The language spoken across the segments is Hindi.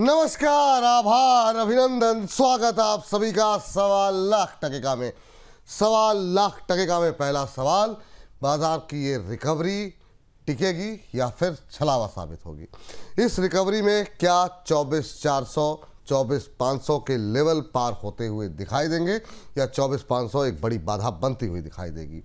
नमस्कार, आभार, अभिनंदन, स्वागत आप सभी का 1.25 में। 1.25 में पहला सवाल, बाजार की ये रिकवरी टिकेगी या फिर छलावा साबित होगी? इस रिकवरी में क्या 24,400 24,500 के लेवल पार होते हुए दिखाई देंगे या 24,500 एक बड़ी बाधा बनती हुई दिखाई देगी?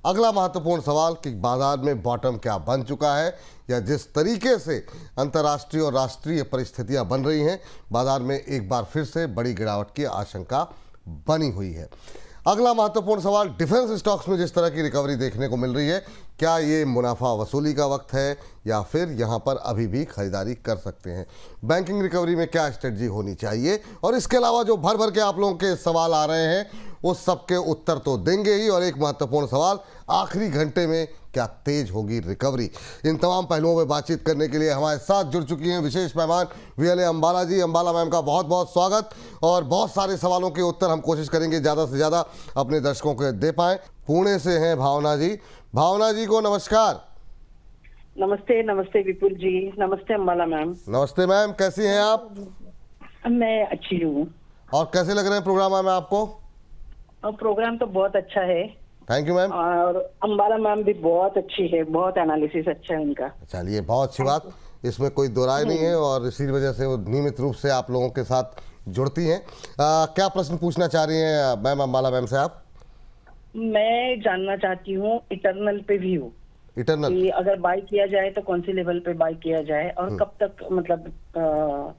अगला महत्वपूर्ण सवाल कि बाजार में बॉटम क्या बन चुका है या जिस तरीके से अंतर्राष्ट्रीय और राष्ट्रीय परिस्थितियां बन रही हैं, बाजार में एक बार फिर से बड़ी गिरावट की आशंका बनी हुई है। अगला महत्वपूर्ण सवाल, डिफेंस स्टॉक्स में जिस तरह की रिकवरी देखने को मिल रही है, क्या ये मुनाफा वसूली का वक्त है या फिर यहाँ पर अभी भी खरीदारी कर सकते हैं? बैंकिंग रिकवरी में क्या स्ट्रेटजी होनी चाहिए? और इसके अलावा जो भर भर के आप लोगों के सवाल आ रहे हैं, उस सब के उत्तर तो देंगे ही। और एक महत्वपूर्ण सवाल, आखिरी घंटे में क्या तेज होगी रिकवरी? इन तमाम पहलुओं पर बातचीत करने के लिए हमारे साथ जुड़ चुकी हैं विशेष मेहमान वीएलए अंबाला जी। अंबाला मैम का बहुत बहुत स्वागत। और बहुत सारे सवालों के उत्तर हम कोशिश करेंगे ज़्यादा से ज़्यादा अपने दर्शकों को दे पाएँ। पुणे से हैं भावना जी। भावना जी को नमस्कार। नमस्ते। नमस्ते विपुल जी। नमस्ते अंबाला मैम। नमस्ते मैम, कैसी हैं आप? मैं अच्छी हूँ। और कैसे लग रहे हैं प्रोग्राम में आपको? प्रोग्राम तो बहुत अच्छा है। Thank you ma'am. और अंबाला मैम भी बहुत अच्छी है, बहुत एनालिसिस अच्छा है उनका। चलिए, बहुत अच्छी बात, इसमें कोई दो राय नहीं है। और इसी वजह से वो नियमित रूप से आप लोगों के साथ जुड़ती हैं। क्या प्रश्न पूछना चाह रही हैं मैम अंबाला मैम से आप? मैं जानना चाहती हूँ इटर्नल पे व्यू, इटर्नल कि अगर बाय किया जाए तो कौन सी लेवल पे बाय किया जाए और कब तक, मतलब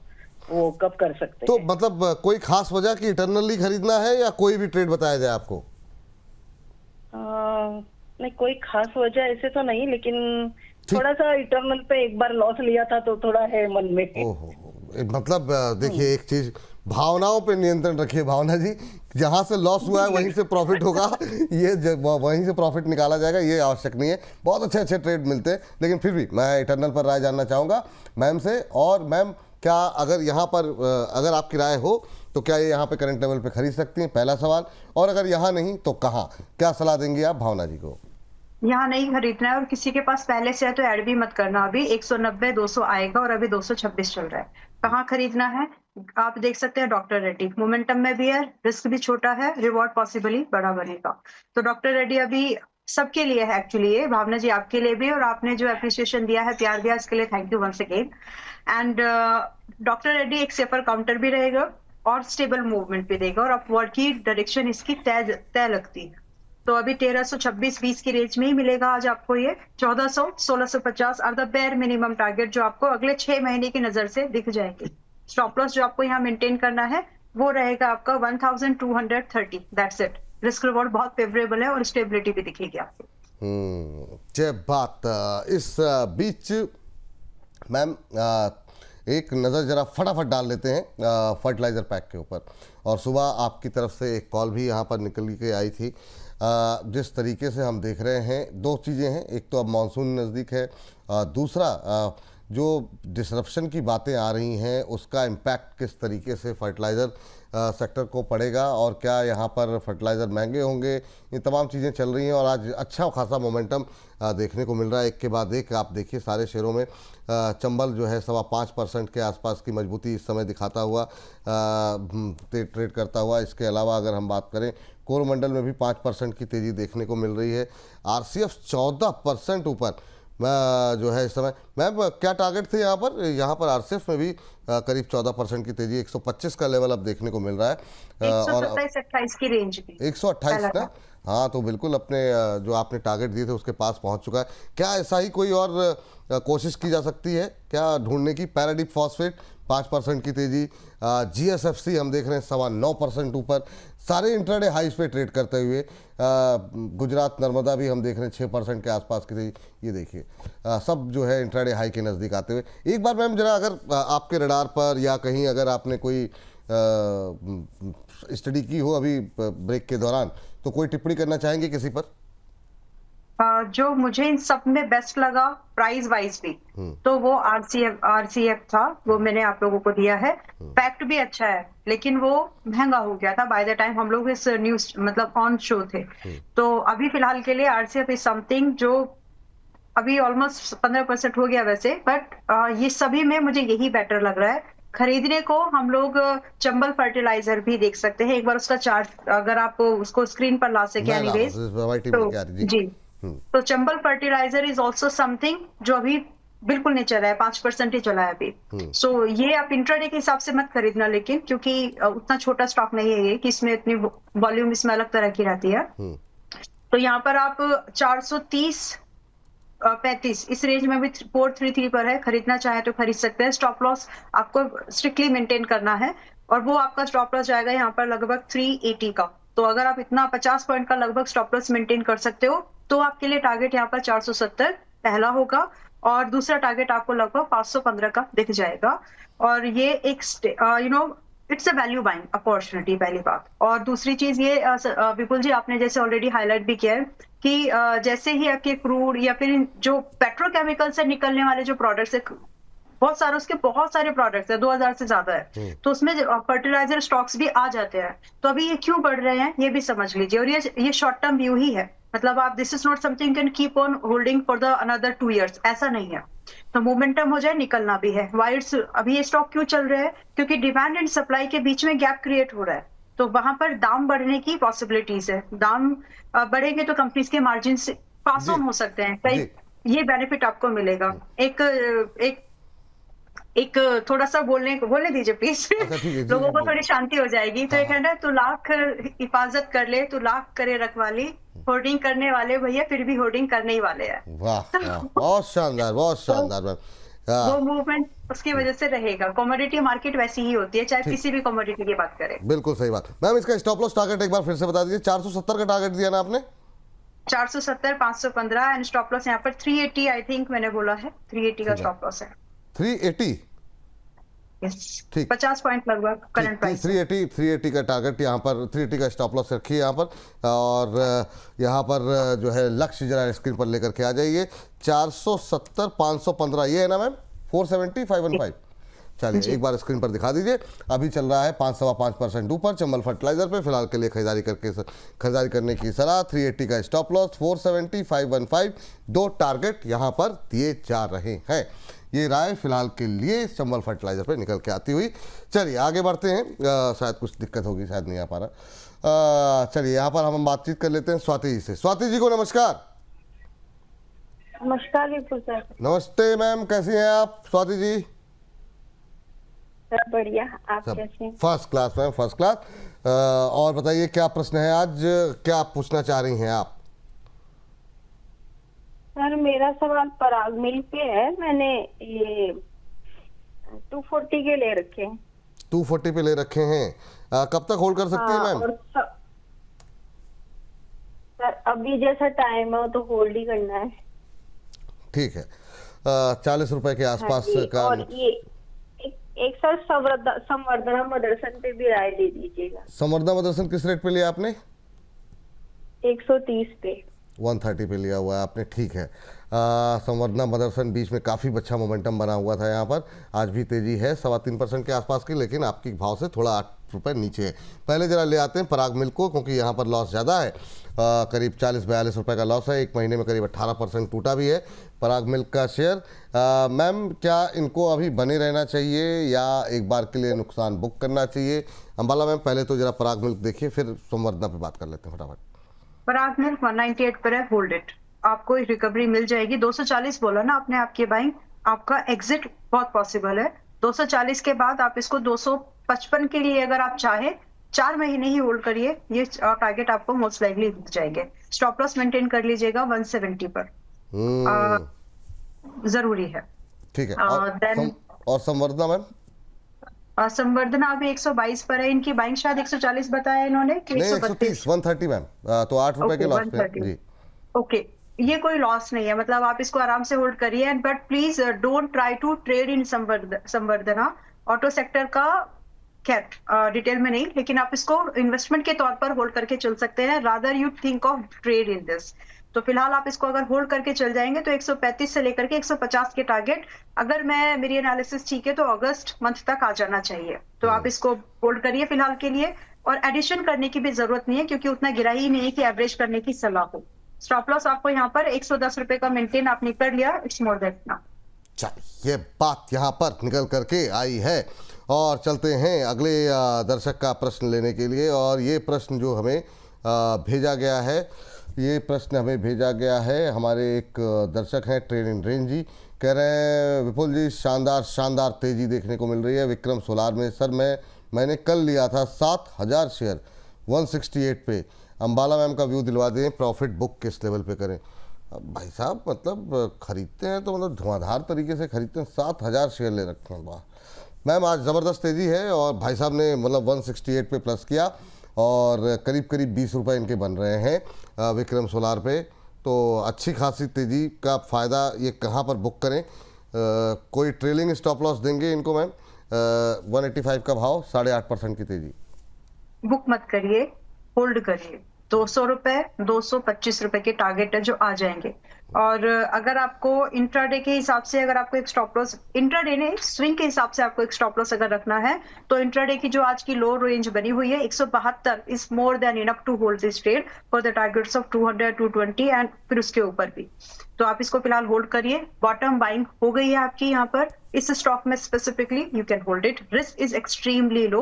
वो कब कर सकते तो हैं? मतलब कोई खास वजह कि इटर्नली खरीदना है या कोई भी ट्रेड बताया जाए आपको? नहीं, कोई खास वजह ऐसे तो नहीं, लेकिन थोड़ा सा इटर्नल पे एक बार लॉस लिया था तो थोड़ा है मन में। ओहो, मतलब देखिए, एक चीज, भावनाओं पे नियंत्रण रखिए भावना जी। जहां से लॉस हुआ है वहीं से प्रॉफिट होगा, ये वहीं से प्रॉफिट निकाला जाएगा, ये आवश्यक नहीं है। बहुत अच्छे अच्छे ट्रेड मिलते हैं, लेकिन फिर भी मैं इटर्नल पर राय जानना चाहूँगा मैम से। और मैम, क्या अगर यहाँ पर अगर आपकी राय हो तो क्या ये यहाँ पे करंट लेवल पे खरीद सकती हैं? पहला सवाल। और अगर यहाँ नहीं तो कहाँ? क्या सलाह देंगे आप भावना जी को? यहाँ नहीं खरीदना है, और किसी के पास पहले से है तो ऐड भी मत करना। अभी 190 200 आएगा और अभी 226 चल रहा है। कहाँ खरीदना है? आप देख सकते हैं डॉक्टर रेड्डी मोमेंटम में भी है, रिस्क भी छोटा है, रिवॉर्ड पॉसिबली बड़ा बनेगा। तो डॉक्टर रेड्डी अभी सबके लिए है एक्चुअली, ये भावना जी आपके लिए भी, और आपने जो एप्रिसिएशन दिया है, प्यार दिया, इसके लिए thank you once again. And doctor Reddy एक सेफर काउंटर भी रहेगा और स्टेबल मूवमेंट भी देगा, और अपवर्ड की डायरेक्शन इसकी तय लगती है। तो अभी 1326-20 की रेंज में ही मिलेगा आज आपको ये। 1400 1650 are the bare minimum target जो आपको अगले 6 महीने की नजर से दिख जाएंगे। स्टॉप लॉस जो आपको यहाँ मेंटेन करना है वो रहेगा आपका 1230। That's it. रिस्क रिवॉर्ड बहुत फेवरेबल है और स्टेबिलिटी भी दिखेगी आपको। जय बात। इस बीच मैम एक नज़र जरा फटाफट डाल लेते हैं फर्टिलाइज़र पैक के ऊपर। और सुबह आपकी तरफ से एक कॉल भी यहाँ पर निकल के आई थी। जिस तरीके से हम देख रहे हैं, दो चीज़ें हैं। एक तो अब मानसून नज़दीक है, दूसरा जो डिसरप्शन की बातें आ रही हैं उसका इम्पैक्ट किस तरीके से फर्टिलाइज़र सेक्टर को पड़ेगा, और क्या यहाँ पर फर्टिलाइज़र महंगे होंगे, ये तमाम चीज़ें चल रही हैं। और आज अच्छा खासा मोमेंटम देखने को मिल रहा है, एक के बाद एक। आप देखिए सारे शेयरों में चंबल जो है 5.25% के आसपास की मजबूती इस समय दिखाता हुआ ट्रेड करता हुआ। इसके अलावा अगर हम बात करें, कोरोमंडल में भी 5% की तेज़ी देखने को मिल रही है। आरसीएफ 14% ऊपर जो है इस समय। मैम, क्या टारगेट थे यहाँ पर? यहाँ पर आरसीएफ में भी करीब 14% की तेजी, 125 का लेवल अब देखने को मिल रहा है। 127-28 की रेंज की 128 ना? हाँ, तो बिल्कुल अपने जो आपने टारगेट दिए थे उसके पास पहुँच चुका है। क्या ऐसा ही कोई और कोशिश की जा सकती है क्या ढूंढने की? पैराडीप फॉस्फेट 5% की तेज़ी, जीएसएफसी हम देख रहे हैं 9.25% ऊपर, सारे इंट्राडे हाइस पे ट्रेड करते हुए। गुजरात नर्मदा भी हम देख रहे हैं 6% के आसपास की तेजी। ये देखिए सब जो है इंट्राडे हाई के नज़दीक आते हुए। एक बार मैम जरा अगर आपके रडार पर या कहीं अगर आपने कोई स्टडी की हो अभी ब्रेक के दौरान, तो कोई टिप्पणी करना चाहेंगे किसी पर? जो मुझे इन सब में बेस्ट लगा प्राइस वाइज भी, तो वो आरसीएफ था, वो मैंने आप लोगों को दिया है। फैक्ट भी अच्छा है, लेकिन वो महंगा हो गया था बाय द टाइम हम लोग इस न्यूज मतलब ऑन शो थे। तो अभी फिलहाल के लिए आरसीएफ इज समथिंग जो अभी ऑलमोस्ट 15% हो गया वैसे, बट ये सभी में मुझे यही बेटर लग रहा है। खरीदने को हम लोग चंबल फर्टिलाइजर भी देख सकते हैं। एक बार उसका चार्ट अगर आप उसको स्क्रीन पर ला सके मैं ला रहा एनीवेज हूँ, वाई टीवी तो क्या जी। जी, तो Chambal fertiliser is also something जो अभी बिल्कुल नहीं चला है, 5% ही चला है अभी। सो ये आप इंट्राडे के हिसाब से मत खरीदना, लेकिन क्योंकि उतना छोटा स्टॉक नहीं है ये कि इसमें इतनी वॉल्यूम इसमें अलग तरह की रहती है। तो यहाँ पर आप 430 35 इस रेंज में भी 433 पर है, खरीदना चाहे तो खरीद सकते हैं। स्टॉप लॉस आपको स्ट्रिक्टली मेंटेन करना है और वो आपका स्टॉप लॉस जाएगा यहाँ पर लगभग 380 का। तो अगर आप इतना 50 पॉइंट का लगभग स्टॉप लॉस मेंटेन कर सकते हो तो आपके लिए टारगेट यहाँ पर 470 पहला होगा और दूसरा टारगेट आपको लगभग 515 का दिख जाएगा। और ये एक it's a value buying opportunity, पहली बात। और दूसरी चीज ये विपुल जी आपने जैसे ऑलरेडी हाईलाइट भी किया है कि जैसे ही आपके क्रूड या फिर जो पेट्रोकेमिकल से निकलने वाले जो प्रोडक्ट्स है, बहुत सारे उसके बहुत सारे प्रोडक्ट्स है, 2000 से ज्यादा है, तो उसमें फर्टिलाइजर स्टॉक्स भी आ जाते हैं। तो अभी ये क्यों बढ़ रहे हैं ये भी समझ लीजिए। और ये शॉर्ट टर्म व्यू ही है, मतलब आप this is not something can keep on holding for the another 2 years, ऐसा नहीं है। तो मोमेंटम हो जाए निकलना भी है। वाइट्स अभी ये स्टॉक क्यों चल रहे हैं? क्योंकि डिमांड एंड सप्लाई के बीच में गैप क्रिएट हो रहा है, तो वहां पर दाम बढ़ने की पॉसिबिलिटीज है। दाम बढ़ेंगे तो कंपनीज के मार्जिन से पास ऑन हो सकते हैं, कई ये बेनिफिट आपको मिलेगा। एक थोड़ा सा बोलने दीजिए प्लीज। लोगों को थोड़ी शांति हो जाएगी। तो एक है ना, तू लाख हिफाजत कर ले, तू लाख करे रखवाली, होर्डिंग करने वाले भैया फिर भी होर्डिंग करने ही वाले हैं। वाह वाह, बहुत शानदार, बहुत शानदार मैम। वो मूवमेंट उसकी वजह से रहेगा। कमोडिटी मार्केट वैसी ही होती है, चाहे किसी भी कमोडिटी की बात करें। बिल्कुल सही बात मैम। इसका स्टॉप लॉस टारगेट एक बार फिर से बता दीजिए। 470 का टारगेट दिया ना आपने? 470 515 एंड स्टॉप लॉस यहाँ पर 380 आई थिंक मैंने बोला है, 380 का स्टॉप लॉस है। 380 ठीक, 50 पॉइंट लगभग करंट प्राइस। 380 का टारगेट यहाँ पर, 380 का स्टॉप लॉस रखिए यहाँ पर। और यहाँ पर जो है लक्ष्य जरा स्क्रीन पर लेकर के आ जाइए। 470 515 ये है ना मैम? 470 515। चलिए एक बार स्क्रीन पर दिखा दीजिए। अभी चल रहा है 5.5% ऊपर चंबल फर्टिलाइजर पे। फिलहाल के लिए खरीदारी करने की सलाह। 380 का स्टॉप लॉस, 470 515 दो टारगेट यहाँ पर दिए जा रहे हैं। ये राय फिलहाल के लिए चंबल फर्टिलाइजर पे निकल के आती हुई। चलिए आगे बढ़ते हैं। शायद कुछ दिक्कत होगी, शायद नहीं आ पा रहा। चलिए यहाँ पर हम बातचीत कर लेते हैं स्वाति जी से। स्वाति जी को नमस्कार। नमस्कार विपुल सर। नमस्ते मैम, कैसी हैं आप स्वाति जी? सर बढ़िया, आप कैसे हैं? First class ma'am, first class. और बताइए क्या प्रश्न है आज, क्या पूछना चाह रही हैं आप? सर मेरा सवाल पराग मिल पे है। मैंने ये 240 के ले रखे हैं। 240 पे ले रखे हैं। कब तक होल्ड कर सकती है मैम? सर अभी जैसा टाइम है तो होल्ड ही करना है। ठीक है। 40 रुपए के आसपास का। और ये एक सर संवर्धना मदरसन पे भी राय दे दीजिएगा। संवर्धना मदरसन किस रेट पे लिया आपने? 130 पे। 130 पे लिया हुआ है आपने, ठीक है। संवर्धना मदरसन बीच में काफ़ी अच्छा मोमेंटम बना हुआ था यहाँ पर। आज भी तेज़ी है 3.25% के आसपास की, लेकिन आपकी भाव से थोड़ा 8 रुपये नीचे है। पहले जरा ले आते हैं पराग मिल्क को, क्योंकि यहाँ पर लॉस ज़्यादा है। करीब 40-42 रुपये का लॉस है। एक महीने में करीब 18% टूटा भी है पराग मिल्क का शेयर। मैम क्या इनको अभी बने रहना चाहिए या एक बार के लिए नुकसान बुक करना चाहिए? अंबाला मैम पहले तो जरा पराग मिल्क देखिए, फिर संवर्धना पर बात कर लेते हैं फटाफट। पराग मिल्क 198 पर है, होल्ड इट। आपको रिकवरी मिल जाएगी। 240 बोला ना आपने आपकी बाइंग, आपका एग्जिट बहुत पॉसिबल है। 240 के बाद आप इसको 255 के लिए अगर आप चाहे 4 महीने ही होल्ड करिए, ये टारगेट आपको मोस्ट लाइकली दिख जाएंगे। स्टॉप लॉस मेंटेन कर लीजिएगा 170 पर, जरूरी है। ठीक है। और संवर्धना मैम? संवर्धना अभी 122 पर है। इनकी बाइंग शायद 140 बताया इन्होंने कि 130 130 मैम, तो 8 रुपए के लॉस पे जी। ओके, ये कोई लॉस नहीं है, मतलब आप इसको आराम से होल्ड करिए। But please don't try to trade in Samvardhana. Auto sector का खैर डिटेल में नहीं, लेकिन आप इसको इन्वेस्टमेंट के तौर पर होल्ड करके चल सकते हैं। Rather you think of trade in this. तो फिलहाल आप इसको अगर होल्ड करके चल जाएंगे तो 135 से लेकर के 150 के टारगेट, अगर मेरी एनालिसिस ठीक है तो अगस्त मंथ तक आ जाना चाहिए। तो आप इसको होल्ड करिए फिलहाल के लिए, और एडिशन करने की भी जरूरत नहीं है क्योंकि उतना गिरा ही नहीं है कि एवरेज करने की सलाह हो। स्टॉप लॉस आपको यहाँ पर 110 रुपए का मेंटेन आपने कर लिया, इट्स मोर देन इनफ। ये बात यहाँ पर निकल करके आई है। और चलते हैं अगले दर्शक का प्रश्न लेने के लिए। और ये प्रश्न जो हमें भेजा गया है, ये प्रश्न हमें भेजा गया है, हमारे एक दर्शक हैं ट्रेन इन रेंज जी, कह रहे हैं विपुल जी शानदार शानदार तेज़ी देखने को मिल रही है विक्रम सोलार में। सर मैंने कल लिया था 7,000 शेयर 168 पे। अंबाला मैम का व्यू दिलवा दें, प्रॉफिट बुक किस लेवल पे करें। अब भाई साहब मतलब ख़रीदते हैं तो मतलब धुआंधार तरीके से ख़रीदते हैं, 7,000 शेयर ले रखे हैं। वाह मैम, आज ज़बरदस्त तेज़ी है और भाई साहब ने मतलब 168 पे प्लस किया और करीब करीब 20 रुपये इनके बन रहे हैं विक्रम सोलार पे। तो अच्छी खासी तेज़ी का फ़ायदा ये कहाँ पर बुक करें? कोई ट्रेलिंग स्टॉप लॉस देंगे इनको मैम? 185 का भाव, 8.5% की तेज़ी। बुक मत करिए, होल्ड करिए। 200 रुपए, 225 रुपए के टारगेट है जो आ जाएंगे। और अगर आपको इंट्राडे के हिसाब से, अगर आपको एक स्टॉप लॉस, इंट्राडे ने स्विंग के हिसाब से आपको एक स्टॉप लॉस अगर रखना है, तो इंट्राडे की जो आज की लो रेंज बनी हुई है 172 is more than enough to hold this trade for the targets of 200, 220 and फिर उसके ऊपर भी। तो आप इसको फिलहाल होल्ड करिए। बॉटम बाइंग हो गई है आपकी यहाँ पर इस स्टॉक में specifically, you can hold it. Risk is extremely low,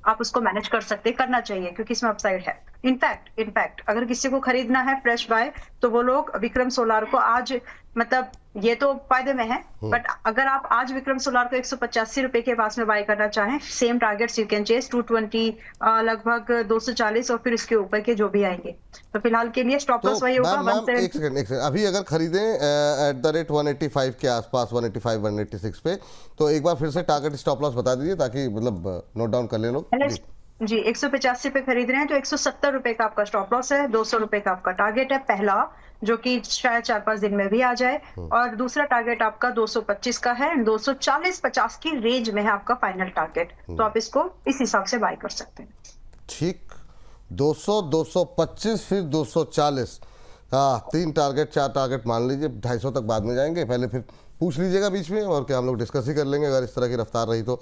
आप उसको मैनेज कर सकते हैं, करना चाहिए क्योंकि इसमें अपसाइड है। इनफैक्ट अगर किसी को खरीदना है फ्रेश बाय, तो वो लोग विक्रम सोलार को आज, मतलब ये तो फायदे में है, बट अगर आप आज विक्रम सोलार को 185 रुपए के पास में बाय करना चाहें, same targets you can chess 220, लगभग 240 और फिर इसके ऊपर के जो भी आएंगे। तो फिलहाल के लिए स्टॉप लॉस वही होगा। एक सेकंड, अभी अगर खरीदें एट द रेट 185 के आसपास, 185 186 पे, तो एक बार फिर से टारगेट स्टॉप लॉस बता दीजिए ताकि मतलब नोट डाउन कर ले लोग जी। 185 पे खरीद रहे हैं तो 170 रुपए का आपका स्टॉप लॉस है, 200 रुपए का आपका टारगेट है पहला, जो कि शायद 4-5 दिन में भी आ जाए, और दूसरा टारगेट आपका 225 का है, 240-50 की रेंज में है आपका फाइनल टारगेट। तो आप इसको इस हिसाब से बाय कर सकते हैं। ठीक, 200, 225 फिर 240, हाँ 3 टारगेट 4 टारगेट मान लीजिए। 250 तक बाद में जाएंगे, पहले फिर पूछ लीजिएगा बीच में और क्या हम लोग डिस्कस ही कर लेंगे अगर इस तरह की रफ्तार रही तो।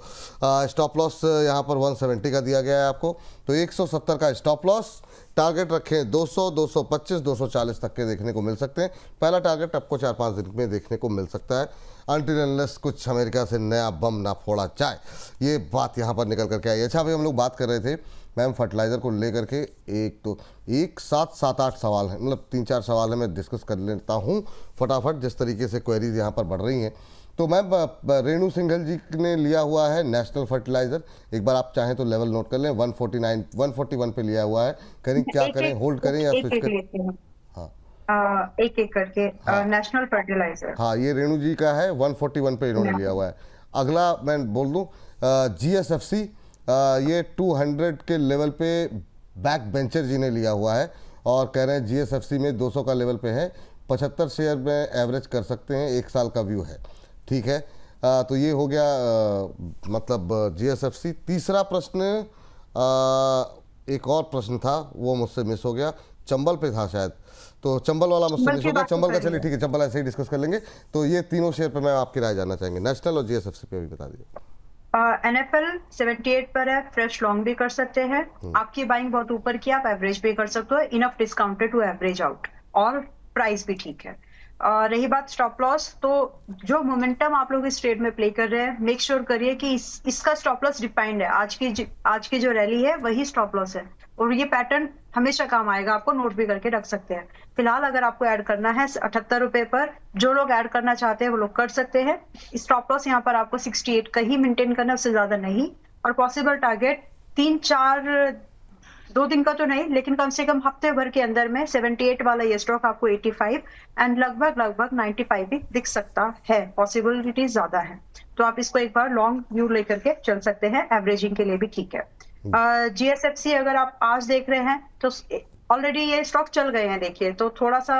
स्टॉप लॉस यहाँ पर 170 का दिया गया है आपको, तो 170 का स्टॉप लॉस। टारगेट रखें 200, 225, 240 तक के देखने को मिल सकते हैं। पहला टारगेट आपको 4-5 दिन में देखने को मिल सकता है, अनटिल अनलेस कुछ अमेरिका से नया बम ना फोड़ा जाए। ये बात यहाँ पर निकल करके आई। अच्छा, अभी हम लोग बात कर रहे थे मैम फर्टिलाइज़र को लेकर के, एक साथ 7-8 सवाल हैं, मतलब 3-4 सवाल है, मैं डिस्कस कर लेता हूँ फटाफट जिस तरीके से क्वेरीज यहाँ पर बढ़ रही हैं। तो मैम रेणु सिंघल जी ने लिया हुआ है नेशनल फर्टिलाइज़र, एक बार आप चाहें तो लेवल नोट कर लें, 149 141 पे लिया हुआ है। करें क्या करें, होल्ड करें या स्विच करें? हाँ एक करके नेशनल फर्टिलाइजर, हाँ ये रेणु जी का है, 141 पे इन्होंने लिया हुआ है। अगला मैं बोल दूँ GSFC, ये 200 के लेवल पे बैक बेंचर जी ने लिया हुआ है और कह रहे हैं GSFC में 200 का लेवल पे है, 75 शेयर में एवरेज कर सकते हैं, 1 साल का व्यू है। ठीक है, तो ये हो गया मतलब GSFC। तीसरा प्रश्न, एक और प्रश्न था वो मुझसे मिस हो गया, चंबल पे था शायद, तो चंबल वाला मुझसे मिस हो गया। चंबल का चलिए ठीक है, चंबल ऐसे ही डिस्कस कर लेंगे। तो ये तीनों शेयर पे मैं आपकी राय जानना चाहेंगे, नेशनल और GSFC पे भी बता दीजिए। NFL 78 पर है, फ्रेश लॉन्ग भी कर सकते हैं। आपकी बाइंग बहुत ऊपर की, आप एवरेज भी कर सकते हो, enough discounted to average out, और प्राइस भी ठीक है। रही बात स्टॉप लॉस, तो जो मोमेंटम आप लोग इस ट्रेड में प्ले कर रहे हैं, मेक श्योर करिए कि इसका स्टॉप लॉस डिफाइंड है। आज की जो रैली है वही स्टॉप लॉस है, और ये पैटर्न हमेशा काम आएगा, आपको नोट भी करके रख सकते हैं। फिलहाल अगर आपको ऐड करना है 78 रुपए पर, जो लोग ऐड करना चाहते हैं वो लोग कर सकते हैं। स्टॉप लॉस यहाँ पर आपको 68 का ही मेंटेन करना, उससे ज्यादा नहीं, और पॉसिबल टारगेट 3-4 2 दिन का तो नहीं, लेकिन कम से कम हफ्ते भर के अंदर में 78 वाला ये स्टॉक आपको 85 एंड लगभग 95 भी दिख सकता है, पॉसिबिलिटी ज्यादा है। तो आप इसको एक बार लॉन्ग व्यू लेकर के चल सकते हैं, एवरेजिंग के लिए भी ठीक है। GSFC अगर आप आज देख रहे हैं तो ऑलरेडी ये स्टॉक चल गए हैं, देखिए, तो थोड़ा सा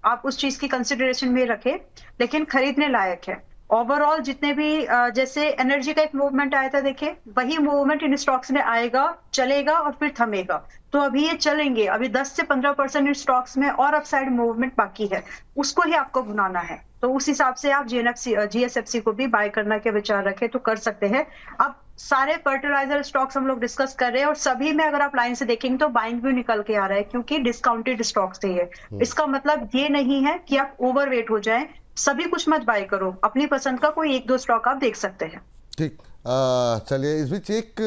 आप उस चीज की कंसिडरेशन में रखें, लेकिन खरीदने लायक है। ओवरऑल जितने भी जैसे एनर्जी का एक मूवमेंट आया था, देखिए वही मूवमेंट इन स्टॉक्स में आएगा, चलेगा और फिर थमेगा। तो अभी ये चलेंगे, अभी 10 से 15% इन स्टॉक्स में और अपसाइड मूवमेंट बाकी है, उसको ही आपको भुनाना है। तो उस हिसाब से आप GSFC को भी बाय करना के विचार रखें तो कर सकते हैं। अब सारे फर्टिलाइजर स्टॉक्स हम लोग डिस्कस कर रहे हैं, और सभी में अगर आप लाइन से देखेंगे तो बाइंग भी निकल के आ रहा है, क्योंकि डिस्काउंटेड स्टॉक्स थे ये। इसका मतलब ये नहीं है कि आप ओवरवेट हो जाएं, सभी कुछ मत बाय करो, अपनी पसंद का कोई 1-2 स्टॉक आप देख सकते हैं। ठीक, चलिए इस बीच एक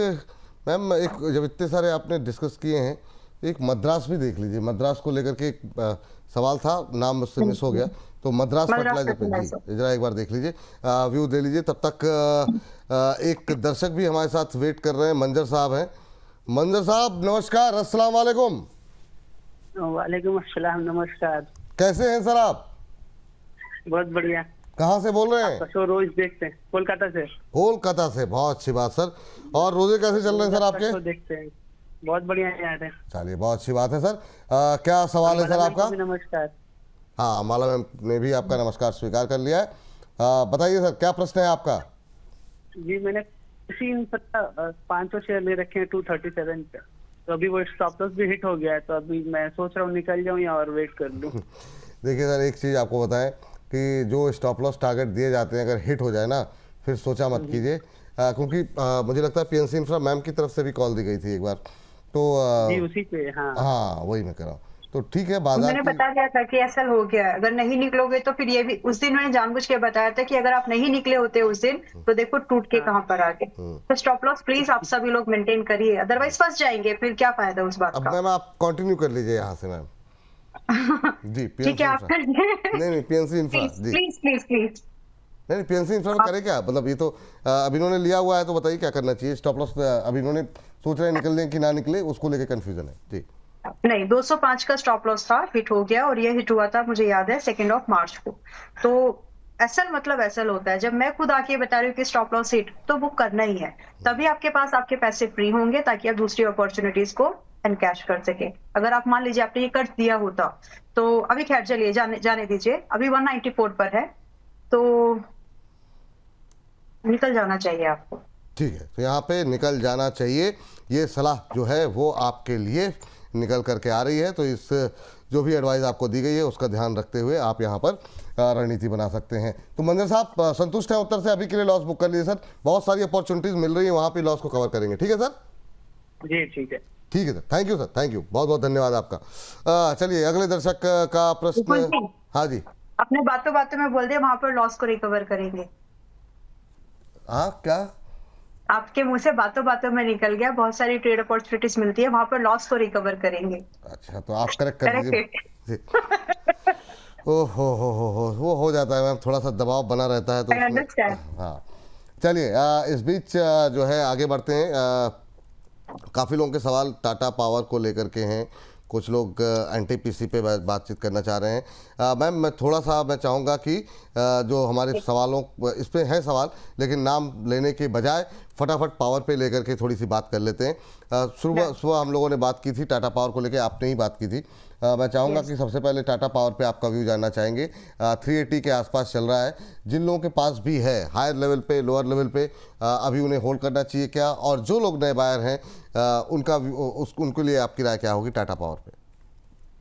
मैम, एक जब इतने सारे आपने डिस्कस किए हैं, एक मद्रास भी देख लीजिए। मद्रास को लेकर के एक सवाल था, नाम मुझसे मिस हो गया, तो मद्रास फर्टिलाइजर पे जी जरा एक बार देख लीजिए, व्यू दे लीजिए। तब तक एक दर्शक भी हमारे साथ वेट कर रहे हैं, मंजर साहब हैं। मंजर साहब नमस्कार, अस्सलाम वालेकुम। वालेकुम अस्सलाम, नमस्कार। कैसे हैं सर आप? बहुत बढ़िया। कहाँ से बोल रहे हैं? आपका शो रोज देखते हैं, कोलकाता से। कोलकाता से, बहुत अच्छी बात सर। और रोजे कैसे चल रहे हैं सर आपके? शो देखते हैं, बहुत बढ़िया यार है। चलिए बहुत अच्छी बात है सर। क्या सवाल है सर आपका? नमस्कार। हाँ, माला मैम ने भी आपका नमस्कार स्वीकार कर लिया है। बताइए सर, क्या प्रश्न है आपका? जी मैंने इसी 500 शेयर ले रखे हैं 237 पे, तो अभी वो स्टॉप लॉस भी हिट हो गया है, तो अभी मैं सोच रहा हूँ निकल जाऊँ या और वेट कर लूँ। देखिए सर, एक चीज़ आपको बताएं कि जो स्टॉप लॉस टारगेट दिए जाते हैं, अगर हिट हो जाए ना, फिर सोचा मत कीजिए, क्योंकि मुझे लगता है पीएनसी इंफ्रा मैम की तरफ से भी कॉल दी गई थी एक बार, तो जी उसी पे। हाँ वही मैं कर रहा हूँ। तो ठीक है, बाजार मैंने बता दिया था कि ऐसा हो गया, अगर नहीं निकलोगे तो फिर ये भी, उस दिन मैंने जानबूझ के बताया था कि अगर आप नहीं निकले होते उस दिन तो देखो टूट के कहाँ पर आ गए। तो स्टॉप लॉस प्लीज आप सभी लोग मेंटेन करिए, अदरवाइज फंस जाएंगे, फिर क्या फायदा उस बात अब का। मैम आप कंटिन्यू कर लीजिए यहाँ से मैम। जी ठीक है, आप नहीं PNC infra ji, please please please. नहीं पीएनसी इंफ्रा में करे क्या, मतलब ये तो अभी इन्होंने लिया हुआ है, तो बताइए क्या करना चाहिए? स्टॉप लॉस अभी इन्होंने सोच रहे हैं निकल दें कि ना निकले, उसको लेके कंफ्यूजन है जी। नहीं, 205 का स्टॉप लॉस था, हिट हो गया, और ये हिट हुआ था मुझे याद है 2 मार्च को। तो असल मतलब असल होता है, जब मैं खुद आके बता रही हूँ कि स्टॉप लॉस हिट, तो वो करना ही है, तभी आपके पास आपके पैसे फ्री होंगे, ताकि आप दूसरी अपॉर्चुनिटीज को एनकैश कर सके। अगर आप मान लीजिए आपने ये कर दिया होता, तो अभी खैर चलिए जाने दीजिए, अभी 194 पर है, तो निकल जाना चाहिए आपको। ठीक है, तो यहाँ पे निकल जाना चाहिए, ये सलाह जो है वो आपके लिए निकल करके आ रही है। तो इस जो भी एडवाइस आपको दी गई है उसका ध्यान रखते हुए आप यहाँ पर रणनीति बना सकते हैं। तो मंजर साहब संतुष्ट हैं उत्तर से? अभी के लिए लॉस बुक कर लीजिए सर, बहुत सारी अपॉर्चुनिटीज मिल रही है, वहाँ पे लॉस को कवर करेंगे। ठीक है सर? जी ठीक है। ठीक है sir, thank you sir, thank you, बहुत बहुत धन्यवाद आपका। चलिए अगले दर्शक का प्रश्न। हाँ जी, अपने बातों बातों में बोल दिया वहां पर लॉस को रिकवर करेंगे। हाँ क्या? आपके मुंह से बातों बातों में निकल गया, बहुत सारी ट्रेड अपॉर्चुनिटीज मिलती है, वहां पर लॉस को रिकवर करेंगे। अच्छा, तो आप करेक्ट कर दीजिए। ओहो हो, वो हो जाता है मैम, थोड़ा सा दबाव बना रहता है तो हाँ। चलिए इस बीच जो है आगे बढ़ते हैं। काफ़ी लोगों के सवाल टाटा पावर को लेकर के हैं, कुछ लोग एनटीपीसी पे बातचीत करना चाह रहे हैं। मैम मैं थोड़ा सा मैं चाहूँगा कि जो हमारे सवालों इस पे है सवाल, लेकिन नाम लेने के बजाय फटाफट पावर पे लेकर के थोड़ी सी बात कर लेते हैं। सुबह हम लोगों ने बात की थी टाटा पावर को लेकर, आपने ही बात की थी। मैं चाहूँगा कि सबसे पहले टाटा पावर पे आपका व्यू जानना चाहेंगे। 380 के आसपास चल रहा है, जिन लोगों के पास भी है हायर लेवल पे, लोअर लेवल पे, अभी उन्हें होल्ड करना चाहिए क्या? और जो लोग नए बायर हैं उनके लिए आपकी राय क्या होगी टाटा पावर पे?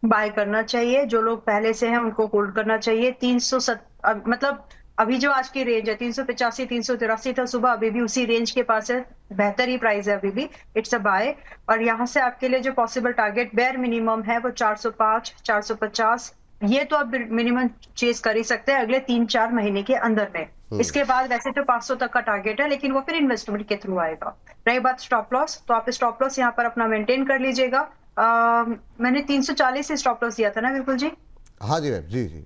बाय करना चाहिए, जो लोग पहले से हैं उनको होल्ड करना चाहिए। 307 मतलब अभी जो आज की रेंज है 385 383 था सुबह, अभी भी उसी रेंज के पास है, बेहतर ही प्राइस है अभी भी, इट्स अ बाय। और यहाँ से आपके लिए जो पॉसिबल टारगेट बेयर मिनिमम है वो 405 450, ये तो आप मिनिमम चेस कर ही सकते हैं अगले 3-4 महीने के अंदर में। इसके बाद वैसे तो 500 तक का टारगेट है, लेकिन वो फिर इन्वेस्टमेंट के थ्रू आएगा। रही बात स्टॉप लॉस, तो आप स्टॉप लॉस यहाँ पर अपना मेंटेन कर लीजिएगा। मैंने 340 से स्टॉप लॉस दिया था ना बिल्कुल जी? हाँ जी मैम, जी जी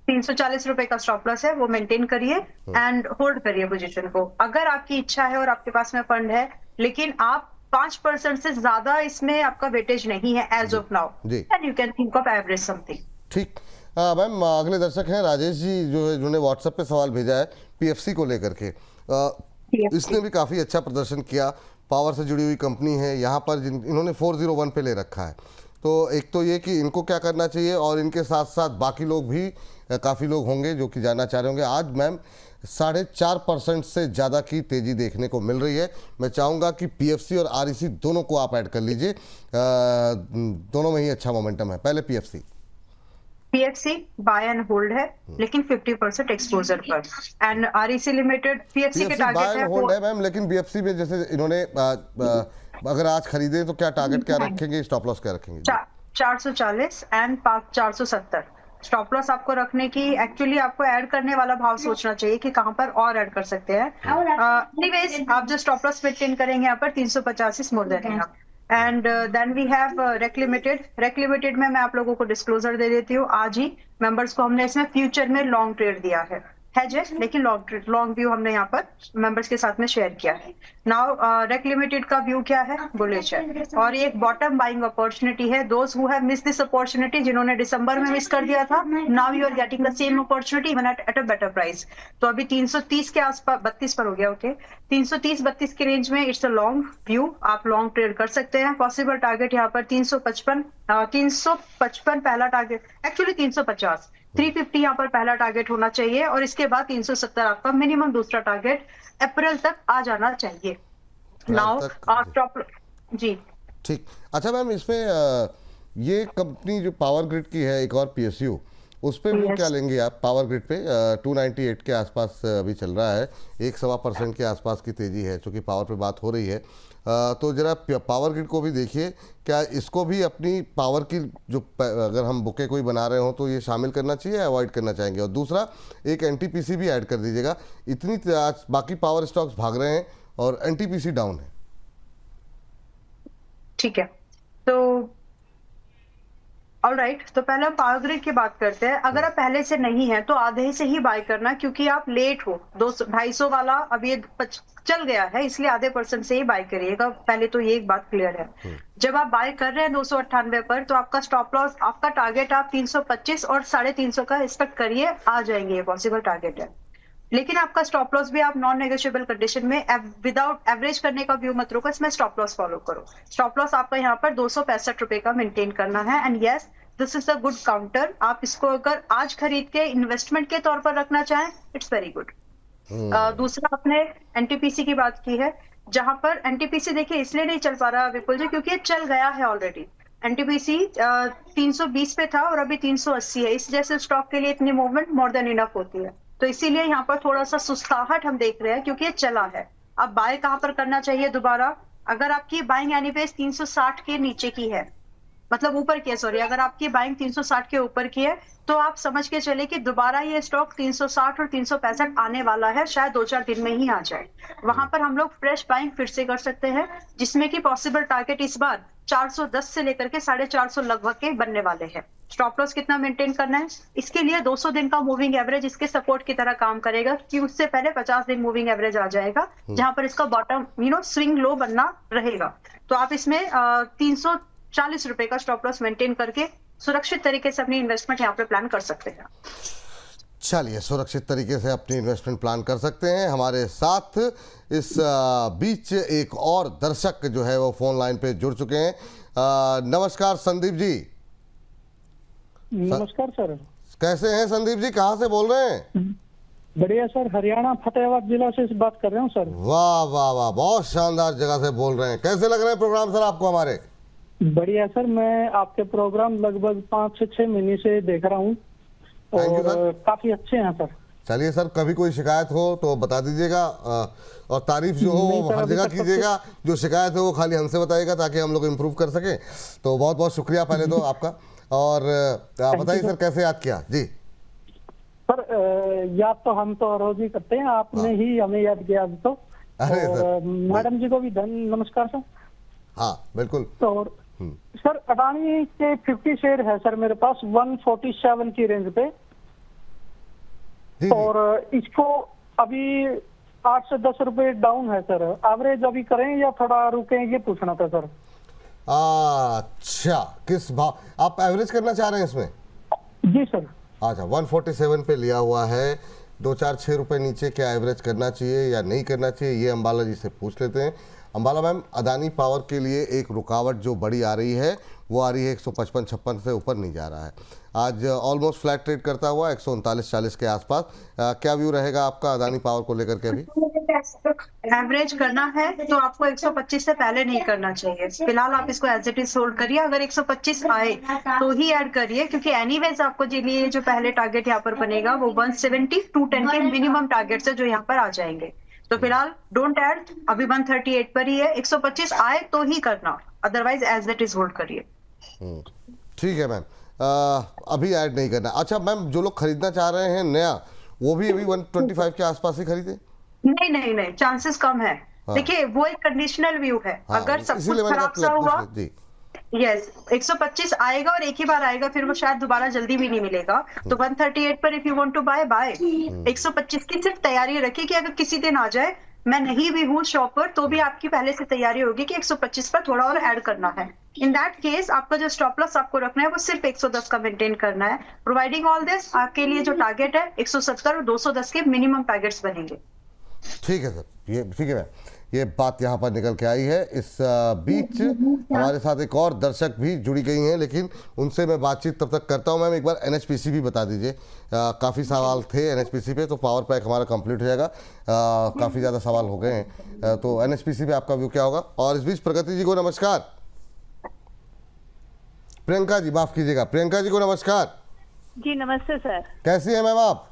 340 रुपए का स्टॉप लॉस है, वो मेंटेन करिए एंड होल्ड करिए पोजीशन को। अगर आपकी इच्छा है और आपके पास में फंड है, लेकिन आप 5% से ज्यादा इसमें आपका वेटेज नहीं है as of now, and you can think of average something. ठीक। मैम अगले दर्शक हैं राजेश जी, जो है जिन्होंने व्हाट्सएप पे सवाल भेजा है पीएफसी को लेकर के। इसने भी काफ़ी अच्छा प्रदर्शन किया, पावर से जुड़ी हुई कंपनी है, यहाँ पर इन्होंने 401 पे ले रखा है। तो एक तो ये कि इनको क्या करना चाहिए, और इनके साथ साथ बाकी लोग भी काफ़ी लोग होंगे जो कि जानना चाह रहे होंगे। आज मैम 4.5% से ज़्यादा की तेज़ी देखने को मिल रही है। मैं चाहूँगा कि पीएफसी और आरईसी दोनों को आप ऐड कर लीजिए, दोनों में ही अच्छा मोमेंटम है। पहले पीएफसी बाय एंड होल्ड है, लेकिन 50% एक्सपोजर पर, एंड आरईसी लिमिटेड पीएफसी के टारगेट बाय एंड होल्ड है मैम, लेकिन बीएफसी में जैसे इन्होंने अगर आज खरीदे तो क्या टारगेट क्या रखेंगे, स्टॉप लॉस क्या रखेंगे? 440 एंड 470। स्टॉप लॉस आपको रखने की एक्चुअली आपको ऐड करने वाला भाव सोचना चाहिए कि कहां पर और ऐड कर सकते हैं। एनीवेज आप जो स्टॉप लॉस मेंटेन करेंगे यहाँ पर 350 is more than enough. And then we have REC limited में मैं आप लोगों को डिस्क्लोजर दे देती हूँ। आज ही मेंबर्स को हमने इसमें फ्यूचर में लॉन्ग ट्रेड दिया है लेकिन लॉन्ग व्यू हमने यहाँ पर मेंबर्स के साथ में शेयर किया है। नाउ रेक लिमिटेड का व्यू क्या है, बुलिश है और ये एक बॉटम बाइंग अपॉर्चुनिटी है। Those who have miss this opportunity, जिन्होंने दिसंबर में मिस कर दिया था, now you are getting the same opportunity even at a better price. तो अभी 330 के आसपास 32 पर हो गया, ओके 330-32 के रेंज में इट्स अ लॉन्ग व्यू, आप लॉन्ग ट्रेड कर सकते हैं। पॉसिबल टारगेट यहाँ पर 355 पहला टारगेट, एक्चुअली 350, 350 यहाँ पर पहला टारगेट होना चाहिए और इसके बाद 370 आपका मिनिमम दूसरा टारगेट अप्रैल तक आ जाना चाहिए। नाउ स्टॉप जी ठीक। अच्छा मैम, इसमें ये कंपनी जो पावर ग्रिड की है एक और PSU, उस पे भी क्या लेंगे आप? पावर ग्रिड पे 298 के आसपास अभी चल रहा है, 1-1.25% के आसपास की तेज़ी है, चूँकि पावर पे बात हो रही है। तो जरा पावर ग्रिड को भी देखिए, क्या इसको भी अपनी पावर की जो अगर हम बुके कोई बना रहे हो तो ये शामिल करना चाहिए या अवॉइड करना चाहेंगे? और दूसरा एक NTPC भी ऐड कर दीजिएगा। इतनी आज बाकी पावर स्टॉक्स भाग रहे हैं और NTPC डाउन है। ठीक है, तो ऑलराइट, तो पहले हम पावर ग्रिड की बात करते हैं। अगर आप पहले से नहीं है तो आधे से ही बाय करना, क्योंकि आप लेट हो। 200-250 वाला अभी ये चल गया है, इसलिए आधे % से ही बाय करिएगा। पहले तो ये एक बात क्लियर है। जब आप बाय कर रहे हैं 298 पर, तो आपका स्टॉप लॉस, आपका टारगेट आप 325 और 350 का एक्सपेक्ट करिए, आ जाएंगे, ये पॉसिबल टारगेट है। लेकिन आपका स्टॉप लॉस भी आप नॉन नेगोशिएबल कंडीशन में विदाउट एवरेज करने का व्यू मत रखो, इसमें स्टॉप लॉस फॉलो करो। स्टॉप लॉस आपका यहाँ पर 265 रुपए का मेंटेन करना है। And yes, this is a good counter. आप इसको अगर आज खरीद के इन्वेस्टमेंट के तौर पर रखना चाहें, इट्स वेरी गुड। दूसरा, आपने NTPC की बात की है, जहां पर NTPC देखिए इसलिए नहीं चल पा रहा विपुल जी, क्योंकि ये चल गया है ऑलरेडी। NTPC 320 पे था और अभी 380 है। इस जैसे स्टॉक के लिए इतनी मूवमेंट मोर देन इनफ होती है, तो इसीलिए यहाँ पर थोड़ा सा सुस्ताहट हम देख रहे हैं, क्योंकि ये चला है। अब बाय कहाँ पर करना चाहिए दोबारा? अगर आपकी बाइंग एनीवेज 360 के नीचे की है, मतलब ऊपर की है, सॉरी, अगर आपकी बाइंग 360 के ऊपर की है, तो आप समझ के चले कि दोबारा ये स्टॉक 360 और 365 आने वाला है, शायद 2-4 दिन में ही आ जाए। वहां पर हम लोग फ्रेश बाइंग फिर से कर सकते हैं, जिसमें कि पॉसिबल टारगेट इस बार 410 से लेकर के 450 लगभग के बनने वाले हैं। स्टॉप लॉस कितना मेंटेन करना है? इसके लिए 200 दिन का मूविंग एवरेज इसके सपोर्ट की तरह काम करेगा, कि उससे पहले 50 दिन मूविंग एवरेज आ जाएगा, जहां पर इसका बॉटम स्विंग लो बनना रहेगा। तो आप इसमें 340 रुपए का स्टॉप लॉस मेंटेन करके सुरक्षित तरीके से अपनी इन्वेस्टमेंट यहाँ पे प्लान कर सकते हैं। चलिए, सुरक्षित तरीके से अपनी इन्वेस्टमेंट प्लान कर सकते हैं। हमारे साथ इस बीच एक और दर्शक जो है वो फोन लाइन पे जुड़ चुके हैं। नमस्कार संदीप जी। नमस्कार सर। कैसे हैं संदीप जी, कहाँ से बोल रहे हैं? बढ़िया सर, हरियाणा फतेहाबाद जिला से बात कर रहे हूँ सर। वाह वाह वाह, बहुत शानदार जगह से बोल रहे हैं। कैसे लग रहे हैं प्रोग्राम सर आपको हमारे? बढ़िया सर, मैं आपके प्रोग्राम लगभग 5 से 6 महीने से देख रहा हूँ और काफी अच्छे हैं सर। चलिए सर, कभी कोई शिकायत हो तो बता दीजिएगा, और तारीफ जो हो वो हर जगह कीजिएगा। जो शिकायत है वो खाली हमसे बताइएगा, ताकि हम लोग इम्प्रूव कर सकें। तो बहुत बहुत शुक्रिया पहले तो आपका। और बताइए सर, कैसे याद किया जी? सर याद तो हम तो रोज ही करते हैं, आपने ही हमें याद किया अब तो। और मैडम जी को भी नमस्कार सर। हाँ बिल्कुल। और सर, अडानी के 50 शेयर है सर मेरे पास 147 की रेंज पे, और इसको अभी 8 से 10 रुपए डाउन है सर। एवरेज अभी करें या थोड़ा रुकें, ये पूछना था सर। अच्छा, किस भाव आप एवरेज करना चाह रहे हैं इसमें? जी सर। अच्छा, 147 पे लिया हुआ है, 2-4-6 रुपए नीचे क्या एवरेज करना चाहिए या नहीं करना चाहिए, ये अंबाला जी से पूछ लेते हैं। अंबाला मैम, अदानी पावर के लिए एक रुकावट जो बड़ी आ रही है वो आ रही है 155-56 से ऊपर नहीं जा रहा है। आज ऑलमोस्ट फ्लैट ट्रेड करता हुआ 139-40 के आसपास। क्या व्यू रहेगा आपका अदानी पावर को लेकर के? अभी एवरेज करना है तो आपको 125 से पहले नहीं करना चाहिए। फिलहाल आप इसको एज इट इज होल्ड करिए। अगर 125 आए तो ही ऐड करिए, क्योंकि एनीवेज आपको लिए जो पहले टारगेट यहाँ पर बनेगा वो 170-210 के मिनिमम टारगेट है जो यहाँ पर आ जाएंगे। तो फिलहाल डोंट ऐड, अभी 138 पर ही है। 125 आए तो ही करना, otherwise as it is hold करिए। ठीक है मैम, अभी ऐड नहीं करना। अच्छा मैम, जो लोग खरीदना चाह रहे हैं नया, वो भी अभी 125 के आसपास ही खरीदे? नहीं नहीं नहीं, चांसेस कम है। हाँ। देखिए वो एक कंडीशनल व्यू है, हाँ, अगर सब इसीलिए कुछ मैंने खराब कहा सा हुआ, पूछ ले। जी, यस 125 आएगा और एक ही बार आएगा, फिर वो शायद दोबारा जल्दी भी नहीं मिलेगा। तो 138 पर if you want to buy 125 की सिर्फ तैयारी रखिए कि अगर किसी दिन आ जाए, मैं नहीं भी हूँ शॉप पर, तो भी आपकी पहले से तैयारी होगी कि 125 पर थोड़ा और ऐड करना है। इन दैट केस आपका जो स्टॉप लॉस आपको रखना है वो सिर्फ 110 का मेंटेन करना है। प्रोवाइडिंग ऑल दिस, आपके लिए जो टारगेट है 170 और 210 के मिनिमम टारगेट्स बनेंगे। ठीक है सर, ये ठीक है मैम, ये बात यहाँ पर निकल के आई है। इस बीच हमारे साथ एक और दर्शक भी जुड़ी गई हैं, लेकिन उनसे मैं बातचीत तब तक करता हूँ। मैम एक बार एनएचपीसी भी बता दीजिए, काफ़ी सवाल थे एनएचपीसी पे, तो पावर पैक हमारा कंप्लीट हो जाएगा। काफ़ी ज़्यादा सवाल हो गए हैं, तो एनएचपीसी पे आपका व्यू क्या होगा? और इस बीच प्रगति जी को नमस्कार। प्रियंका जी, माफ़ कीजिएगा, प्रियंका जी को नमस्कार। जी नमस्ते सर। कैसी हैं मैम आप?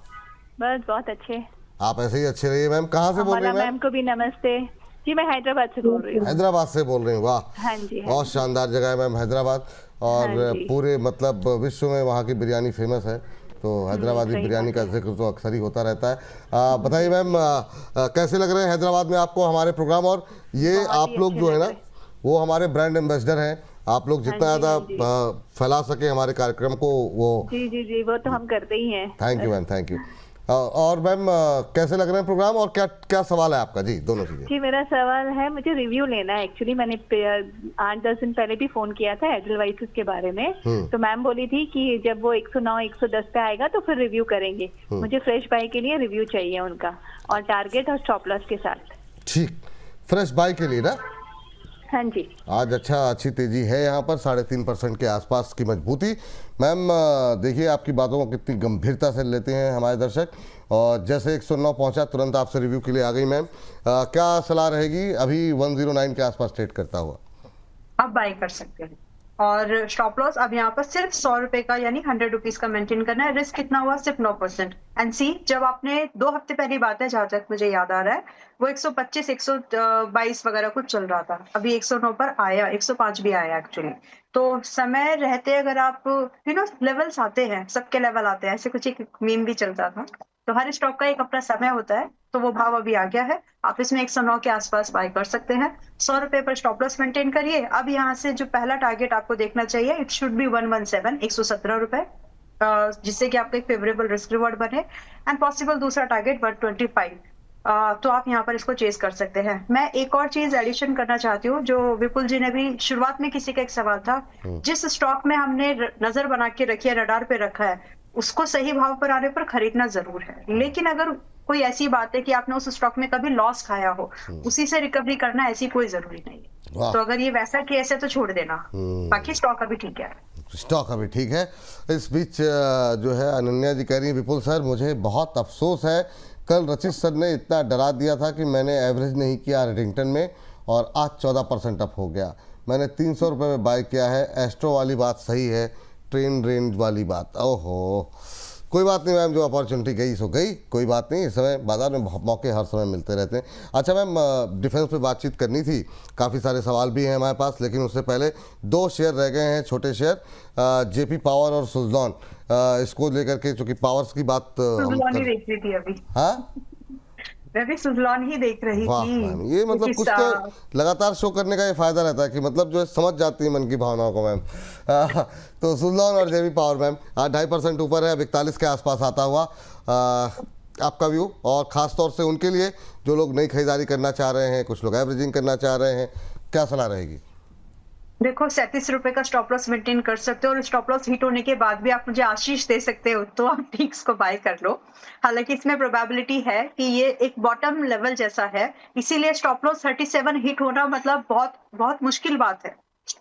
बस बहुत अच्छे। आप ऐसे ही अच्छे रहिए मैम। कहाँ से बोल रही हैं मैम? मैम को भी नमस्ते जी, मैं हैदराबाद से बोल रही हूँ। हैदराबाद से बोल रही हूँ, वाह, हाँ जी, हाँ बहुत शानदार जगह है मैम हैदराबाद, और हाँ जी। पूरे मतलब विश्व में वहाँ की बिरयानी फेमस है, तो हैदराबादी सही बिरयानी का बात जिक्र तो अक्सर ही होता रहता है। बताइए मैम, कैसे लग रहे हैं हैदराबाद में आपको हमारे प्रोग्राम? और ये बहुत ही आप लोग अच्छे जो है लग ना, रहे। वो हमारे ब्रांड एम्बेसडर हैं। आप लोग जितना हाँ जी, ज़्यादा हाँ फैला सके हमारे कार्यक्रम को, वो जी जी जी, वो तो हम करते ही हैं। Thank you ma'am, thank you. और मैम कैसे लग रहे हैं प्रोग्राम, और क्या क्या सवाल है आपका? जी, दोनों चीज़ें। जी मेरा सवाल है, मुझे रिव्यू लेना है। एक्चुअली मैंने 8-10 दिन पहले भी फोन किया था एडलवाइसेस के बारे में, तो मैम बोली थी कि जब वो 109-110 पे आएगा तो फिर रिव्यू करेंगे। मुझे फ्रेश बाय के लिए रिव्यू चाहिए उनका, और टारगेट और स्टॉप लॉस के साथ। ठीक, फ्रेश बाय के लिए ना? हाँ जी। आज अच्छी तेजी है यहाँ पर, 3.5% के आसपास की मजबूती। मैम देखिए, आपकी बातों को कितनी गंभीरता से लेते हैं हमारे दर्शक, और जैसे 109 पहुँचा तुरंत आपसे रिव्यू के लिए आ गई मैम। क्या सलाह रहेगी? अभी 109 के आसपास ट्रेड करता हुआ आप बाय कर सकते हैं, और स्टॉप लॉस अब यहाँ पर सिर्फ 100 रुपए का यानी 100 रुपीज का मेंटेन करना है। रिस्क कितना हुआ? सिर्फ 9%। एंड सी, जब आपने 2 हफ्ते पहली बात है जहां तक मुझे याद आ रहा है, वो 125 122 वगैरह कुछ चल रहा था, अभी 109 पर आया, 105 भी आया एक्चुअली। तो समय रहते अगर आप लेवल्स आते हैं, सबके लेवल आते हैं, ऐसे कुछ एक मीम भी चलता था। तो हर स्टॉक का एक अपना समय होता है, तो वो भाव अभी आ गया है। आप इसमें 109 के आसपास बाय कर सकते हैं। 100 रुपए पर स्टॉप लॉस मेंटेन करिए। अब यहाँ से जो पहला टारगेट आपको देखना चाहिए, इट शुड बी 117, 117 रुपए, जिससे कि आपको एक फेवरेबल रिस्क रिवॉर्ड बने। एंड पॉसिबल दूसरा टारगेट 125, तो आप यहाँ पर इसको चेज कर सकते हैं। मैं एक और चीज एडिशन करना चाहती हूँ, जो विपुल जी ने भी शुरुआत में, किसी का एक सवाल था, जिस स्टॉक में हमने नजर बना के रखी है, रडार पे रखा है, उसको सही भाव पर आने पर खरीदना जरूर है। लेकिन अगर कोई ऐसी बात है कि आपने उस स्टॉक में कभी लॉस खाया हो, उसी से रिकवरी करना ऐसी कोई जरूरी नहीं है। तो अगर ये वैसा केस है तो छोड़ देना, बाकी स्टॉक अभी ठीक है। स्टॉक अभी ठीक है। इस बीच जो है अनन्या जी कह रही है, विपुल सर मुझे बहुत अफसोस है, कल रचित सर ने इतना डरा दिया था कि मैंने एवरेज नहीं किया रेडिंगटन में, और आज 14% अप हो गया। मैंने 300 रुपये में बाय किया है। एस्ट्रो वाली बात सही है, ट्रेन रेंज वाली बात, ओहो कोई बात नहीं मैम, जो अपॉर्चुनिटी गई सो गई, कोई बात नहीं। इस समय बाजार में मौके हर समय मिलते रहते हैं। अच्छा मैम, डिफेंस पे बातचीत करनी थी, काफ़ी सारे सवाल भी हैं हमारे पास, लेकिन उससे पहले 2 शेयर रह गए हैं, छोटे शेयर, जेपी पावर और सुजलॉन। इसको लेकर के, चूँकि पावर्स की बात सुजलॉन ही देख रही थी अभी। हाँ, मैं भी सुजलॉन ही देख रही वाह थी। मैम, ये मतलब कुछ तो लगातार शो करने का ये फायदा रहता है कि मतलब जो है समझ जाती है मन की भावनाओं को मैम। तो सुजलॉन और जेबी पावर मैम आज 2.5% ऊपर है, 41 के आसपास आता हुआ। आपका व्यू, और ख़ास तौर से उनके लिए जो लोग नई खरीदारी करना चाह रहे हैं, कुछ लोग एवरेजिंग करना चाह रहे हैं, क्या सलाह रहेगी? देखो 37 रुपए का स्टॉप लॉस मेंटेन कर सकते हो, और स्टॉप लॉस हिट होने के बाद भी आप मुझे आशीष दे सकते हो, तो आप ठीक को बाय कर लो। हालांकि इसमें प्रोबेबिलिटी है कि ये एक बॉटम लेवल जैसा है, इसीलिए स्टॉप लॉस 37 हिट होना मतलब बहुत बहुत मुश्किल बात है।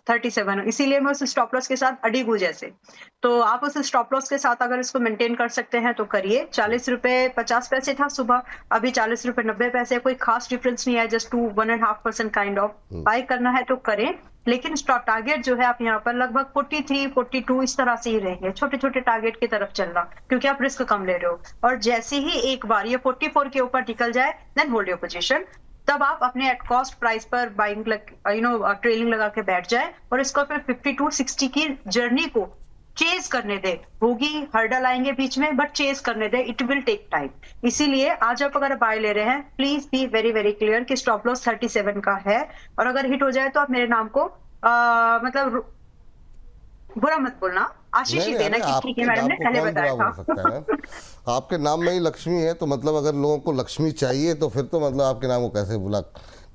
37, इसीलिए मैं उस स्टॉप लॉस के साथ अड़ी हूँ जैसे। तो आप उस स्टॉप लॉस के साथ अगर इसको मेंटेन कर सकते हैं तो करिए। 40 रुपए 50 पैसे था सुबह, अभी 40 रुपए 90 पैसे, कोई खास डिफरेंस नहीं है, जस्ट 1.5% काइंड ऑफ। बाय करना है तो करें, लेकिन स्टॉप टारगेट जो है आप यहाँ पर लगभग 43, 42 इस तरह से ही रहेंगे, छोटे छोटे टारगेट की तरफ चलना, क्योंकि आप रिस्क कम ले रहे हो। और जैसे ही एक बार ये 44 के ऊपर निकल जाए, देन होल्ड योर पोजीशन, तब आप अपने एट कॉस्ट प्राइस पर बाइंग ट्रेलिंग लगा के बैठ जाए और इसको फिर 52-60 की जर्नी को चेज करने दे। होगी, हर्डल आएंगे बीच में, बट चेज करने दे, इट विल टेक टाइम। इसीलिए आज आप अगर बाय ले रहे हैं, please be very very clear कि स्टॉप लॉस 37 का है, और अगर हिट हो जाए तो आप मेरे नाम को मतलब बुरा मत बोलना, आशीष ही देना कि ठीक है मैडम ने पहले बताया था। आपके नाम में ही लक्ष्मी है, तो मतलब अगर लोगों को लक्ष्मी चाहिए तो फिर तो मतलब आपके नाम को कैसे बुला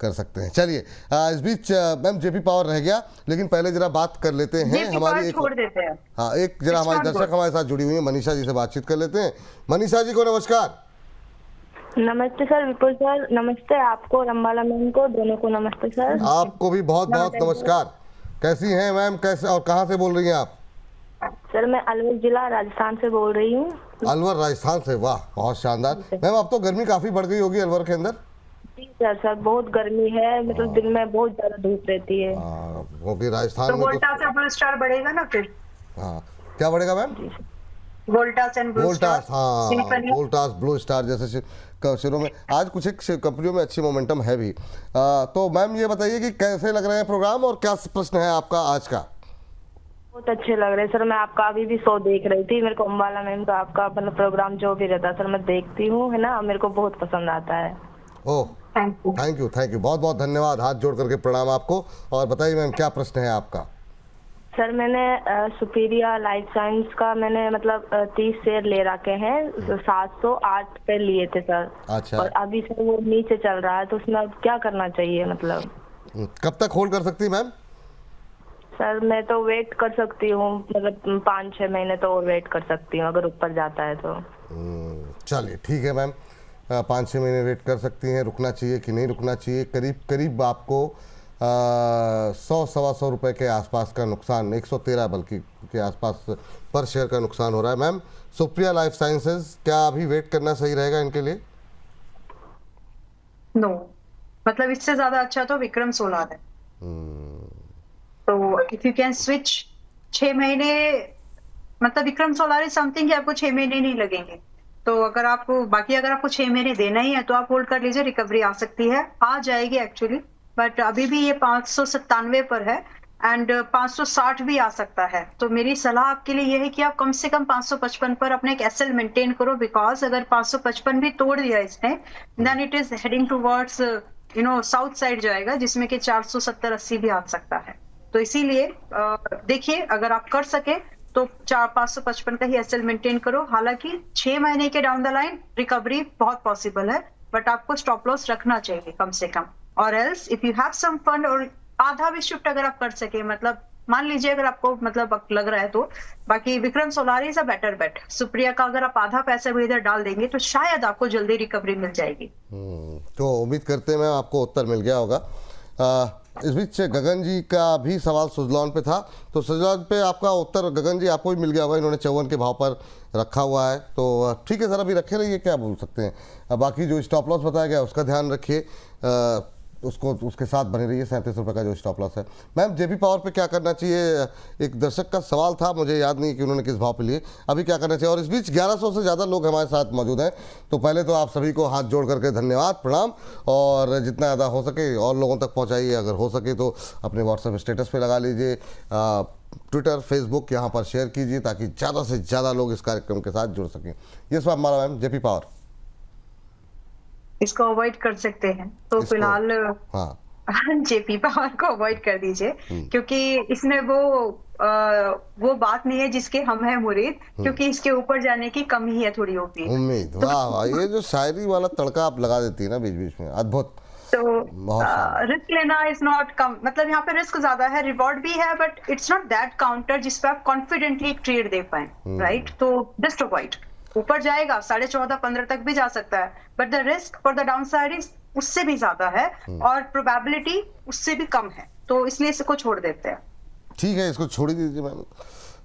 कर सकते हैं। चलिए, इस बीच मैम जेपी पावर रह गया, लेकिन पहले जरा बात कर लेते हैं हमारी छोड़ देते हैं। हाँ, एक जरा हमारे दर्शक हमारे साथ जुड़ी हुई है, मनीषा जी से बातचीत कर लेते हैं। मनीषा जी को नमस्कार। नमस्ते सर, विपुल सर नमस्ते, आपको और अम्बाला मैम को दोनों को नमस्ते सर। आपको भी बहुत बहुत नमस्कार। कैसी हैं मैम, कैसे और कहाँ से बोल रही हैं आप? सर मैं अलवर जिला राजस्थान से बोल रही हूँ। अलवर राजस्थान से, वाह बहुत शानदार। मैम अब तो गर्मी काफी बढ़ गई होगी अलवर के अंदर? जी सर बहुत गर्मी है, मतलब दिन में बहुत ज्यादा धूप रहती है। क्योंकि राजस्थान में वोल्टास एंड ब्लू स्टार बढ़ेगा ना फिर। हाँ, क्या बढ़ेगा ma'am? Voltas and blue star. हाँ, वोल्टास ब्लू स्टार जैसे शुरू में आज कुछ एक कंपनियों में अच्छी मोमेंटम है भी। तो मैम ये बताइए कि कैसे लग रहे हैं प्रोग्राम और क्या प्रश्न है आपका आज का? बहुत अच्छे लग रहे हैं सर, मैं आपका अभी भी शो देख रही थी। मेरे को अम्बाला मैम का आपका मतलब प्रोग्राम जो भी रहता है सर मैं देखती हूँ, है ना, मेरे को बहुत पसंद आता है। ओह थैंक यू, बहुत बहुत धन्यवाद, हाथ जोड़ करके प्रणाम आपको। और बताइए मैम क्या प्रश्न है आपका? सर मैंने सुपीरिया लाइफ साइंस का मैंने मतलब 30 शेयर ले रखे हैं, 708 पे लिए थे सर। अच्छा। और अभी सर वो नीचे चल रहा है, तो उसमें अब क्या करना चाहिए मतलब? कब तक होल्ड कर सकती है मैम? सर मैं तो वेट कर सकती हूँ, मतलब 5-6 महीने तो और वेट कर सकती हूँ अगर ऊपर जाता है तो। चलिए ठीक है मैम, 5-6 महीने वेट कर सकती हैं। रुकना चाहिए कि नहीं रुकना चाहिए? करीब करीब आपको 100-125 रुपए के आसपास का नुकसान, 113 बल्कि के आसपास पर शेयर का नुकसान हो रहा है। मैम सुप्रिया लाइफ साइंसेज, क्या अभी वेट करना सही रहेगा इनके लिए? नो, मतलब इससे ज्यादा अच्छा तो विक्रम सोलार है। तो इफ यू कैन स्विच 6 महीने, मतलब विक्रम सोलार इज समथिंग कि आपको 6 महीने नहीं लगेंगे। तो अगर आपको अगर आपको 6 महीने देना ही है तो आप होल्ड कर लीजिए, रिकवरी आ सकती है, आ जाएगी एक्चुअली, बट अभी भी ये 597 पर है एंड 560 भी आ सकता है। तो मेरी सलाह आपके लिए ये है कि आप कम से कम 555 पर अपने एक एसएल मेंटेन करो, बिकॉज अगर 555 भी तोड़ दिया इसने, then it is heading towards south side जाएगा, जिसमें कि 470-80 भी आ सकता है। तो इसीलिए देखिए, अगर आप कर सके तो 555 का ही एसएल मेंटेन करो। हालांकि 6 महीने के डाउन द लाइन रिकवरी बहुत पॉसिबल है, बट आपको स्टॉप लॉस रखना चाहिए कम से कम। और else if you have some fund, और आधा भी शिफ्ट अगर आप कर सके, मतलब मान लीजिए अगर आपको मतलब लग रहा है तो, बाकी Vikram Solar is a better bet. Supriya का अगर आप आधा पैसा भी इधर डाल देंगे तो शायद आपको जल्दी रिकवरी मिल जाएगी। तो उम्मीद करते हैं मैं आपको उत्तर मिल गया होगा। इस बीच गगन जी का भी सवाल सुजलॉन पे था, तो सुजलॉन पे आपका उत्तर गगन जी आपको भी मिल गया होगा। इन्होंने 54 के भाव पर रखा हुआ है, तो ठीक है सर, अभी रखे रहिए, क्या बोल सकते हैं। बाकी जो स्टॉप लॉस बताया गया उसका ध्यान रखिए, उसके साथ बने रहिए। 37 रुपये का जो स्टॉप लॉस है। मैम जेपी पावर पे क्या करना चाहिए? एक दर्शक का सवाल था, मुझे याद नहीं कि उन्होंने किस भाव पे लिए, अभी क्या करना चाहिए? और इस बीच 1100 से ज़्यादा लोग हमारे साथ मौजूद हैं, तो पहले तो आप सभी को हाथ जोड़ करके धन्यवाद, प्रणाम। और जितना ज़्यादा हो सके और लोगों तक पहुँचाइए, अगर हो सके तो अपने व्हाट्सएप स्टेटस पर लगा लीजिए, ट्विटर फेसबुक यहाँ पर शेयर कीजिए, ताकि ज़्यादा से ज़्यादा लोग इस कार्यक्रम के साथ जुड़ सकें। ये सब हमारा मैम जेपी पावर इसको अवॉइड कर सकते हैं, तो फिलहाल जेपी पावर को अवॉइड कर दीजिए, क्योंकि इसमें वो बात नहीं है जिसके हम हैं मुरीद, क्योंकि इसके ऊपर जाने की कमी है थोड़ी उम्मीद। वाह, ये जो शायरी वाला तड़का आप लगा देती है ना बीच बीच में, अद्भुत। तो रिस्क लेना इज नॉट कम, मतलब यहाँ पे रिस्क ज्यादा है, रिवॉर्ड भी है, but it's not that counter जिसपे आप कॉन्फिडेंटली ट्रेड दे पाए, राइट? तो जस्ट अवॉइड। ऊपर जाएगा 14.5-15 तक भी जा सकता है, but the risk for the down side is उससे भी ज्यादा है और प्रोबेबिलिटी उससे भी कम है, तो इसलिए इसको छोड़ देते हैं। ठीक है, इसको छोड़ दीजिए मैम।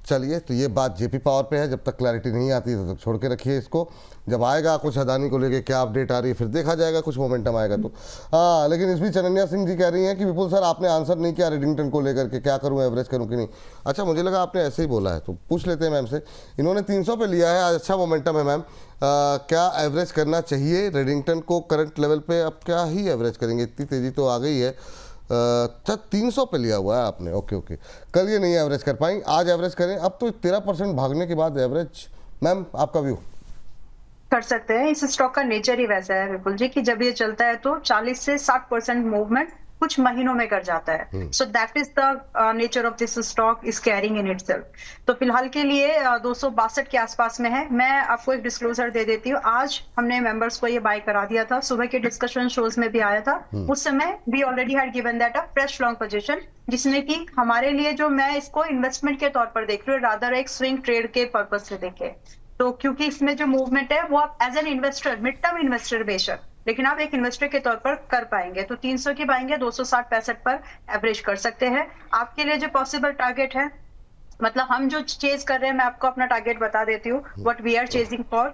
चलिए, तो ये बात जेपी पावर पे है, जब तक क्लैरिटी नहीं आती तब तक छोड़ के रखिए इसको। जब आएगा कुछ अदानी को लेके क्या अपडेट आ रही है फिर देखा जाएगा, कुछ मोमेंटम आएगा तो। हाँ, लेकिन इस बीच अनन्या सिंह जी कह रही हैं कि विपुल सर आपने आंसर नहीं किया रेडिंगटन को लेकर के, क्या करूँ, एवरेज करूँ कि नहीं। अच्छा, मुझे लगा आपने ऐसे ही बोला है, तो पूछ लेते हैं मैम से। इन्होंने 300 पे लिया है, आज अच्छा मोमेंटम है मैम, क्या एवरेज करना चाहिए रेडिंगटन को करंट लेवल पे? अब क्या ही एवरेज करेंगे, इतनी तेज़ी तो आ गई है। 300 पे लिया हुआ है आपने, ओके ओके। कल ये नहीं एवरेज कर पाई, आज एवरेज करें। अब तो 13% भागने के बाद एवरेज, मैम आपका व्यू? कर सकते हैं, इस स्टॉक का नेचर ही वैसा है विपुल जी कि जब ये चलता है तो 40 से 60% मूवमेंट कुछ महीनों में कर जाता है। So that is the nature of this stock is carrying in itself. तो फिलहाल के लिए 262 के आसपास में है। मैं आपको एक डिस्क्लोजर दे देती हूँ, आज हमने मेंबर्स को ये बाय करा दिया था, सुबह के डिस्कशन शोज में भी आया था। उस समय we already had given that a fresh long position, जिसमें कि हमारे लिए जो मैं इसको इन्वेस्टमेंट के तौर पर देख रही हूँ, रादर एक स्विंग ट्रेड के पर्पज से देखे। तो क्योंकि इसमें जो मूवमेंट है वो आप as an investor, mid term investor बेशक, लेकिन आप एक इन्वेस्टर के तौर पर कर पाएंगे। तो 300 की पाएंगे, 260-65 पर एवरेज कर सकते हैं। आपके लिए जो पॉसिबल टारगेट है, मतलब हम जो चेज कर रहे हैं, मैं आपको अपना टारगेट बता देती हूँ what we are chasing for.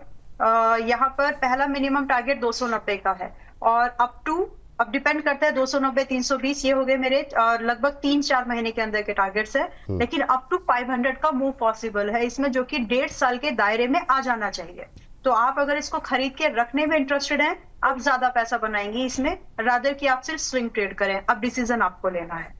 यहाँ पर पहला मिनिमम टारगेट 290 का है और अप टू, अब डिपेंड करता है 290, 320, ये हो गए मेरे लगभग 3-4 महीने के अंदर के टारगेट्स है। लेकिन अप टू 500 का मूव पॉसिबल है इसमें, जो कि 1.5 साल के दायरे में आ जाना चाहिए। तो आप अगर इसको खरीद के रखने में इंटरेस्टेड हैं, आप ज्यादा पैसा बनाएंगे इसमें, रादर कि आप सिर्फ स्विंग ट्रेड करें। अब डिसीजन आपको लेना है,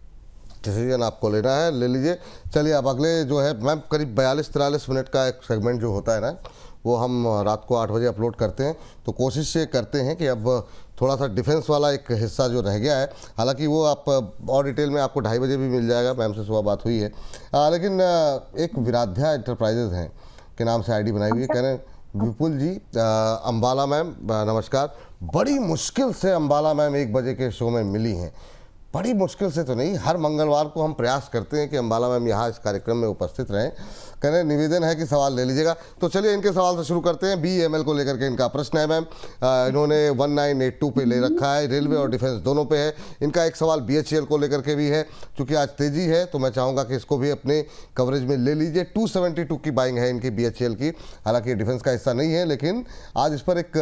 डिसीजन आपको लेना है, ले लीजिए। चलिए, अब अगले जो है मैम, करीब 42-43 मिनट का एक सेगमेंट जो होता है ना, वो हम रात को 8 बजे अपलोड करते हैं। तो कोशिश ये करते हैं कि अब थोड़ा सा डिफेंस वाला एक हिस्सा जो रह गया है, हालांकि वो आप और डिटेल में आपको 2:30 बजे भी मिल जाएगा, मैम से सुबह बात हुई है। लेकिन एक विराध्या एंटरप्राइजेज हैं के नाम से आईडी बनाई हुई है, कह रहे हैं विपुल जी, अंबाला मैम नमस्कार, बड़ी मुश्किल से अंबाला मैम 1 बजे के शो में मिली हैं। बड़ी मुश्किल से तो नहीं, हर मंगलवार को हम प्रयास करते हैं कि अंबाला मैम यहाँ इस कार्यक्रम में उपस्थित रहें। कह रहे निवेदन है कि सवाल ले लीजिएगा। तो चलिए इनके सवाल से शुरू करते हैं। BEML को लेकर के इनका प्रश्न है मैम, इन्होंने 1982 पे ले रखा है, रेलवे और डिफेंस दोनों पे है। इनका एक सवाल BHEL को लेकर के भी है, क्योंकि आज तेजी है तो मैं चाहूँगा कि इसको भी अपने कवरेज में ले लीजिए। 272 की बाइंग है इनकी BHEL की, हालांकि डिफेंस का हिस्सा नहीं है, लेकिन आज इस पर एक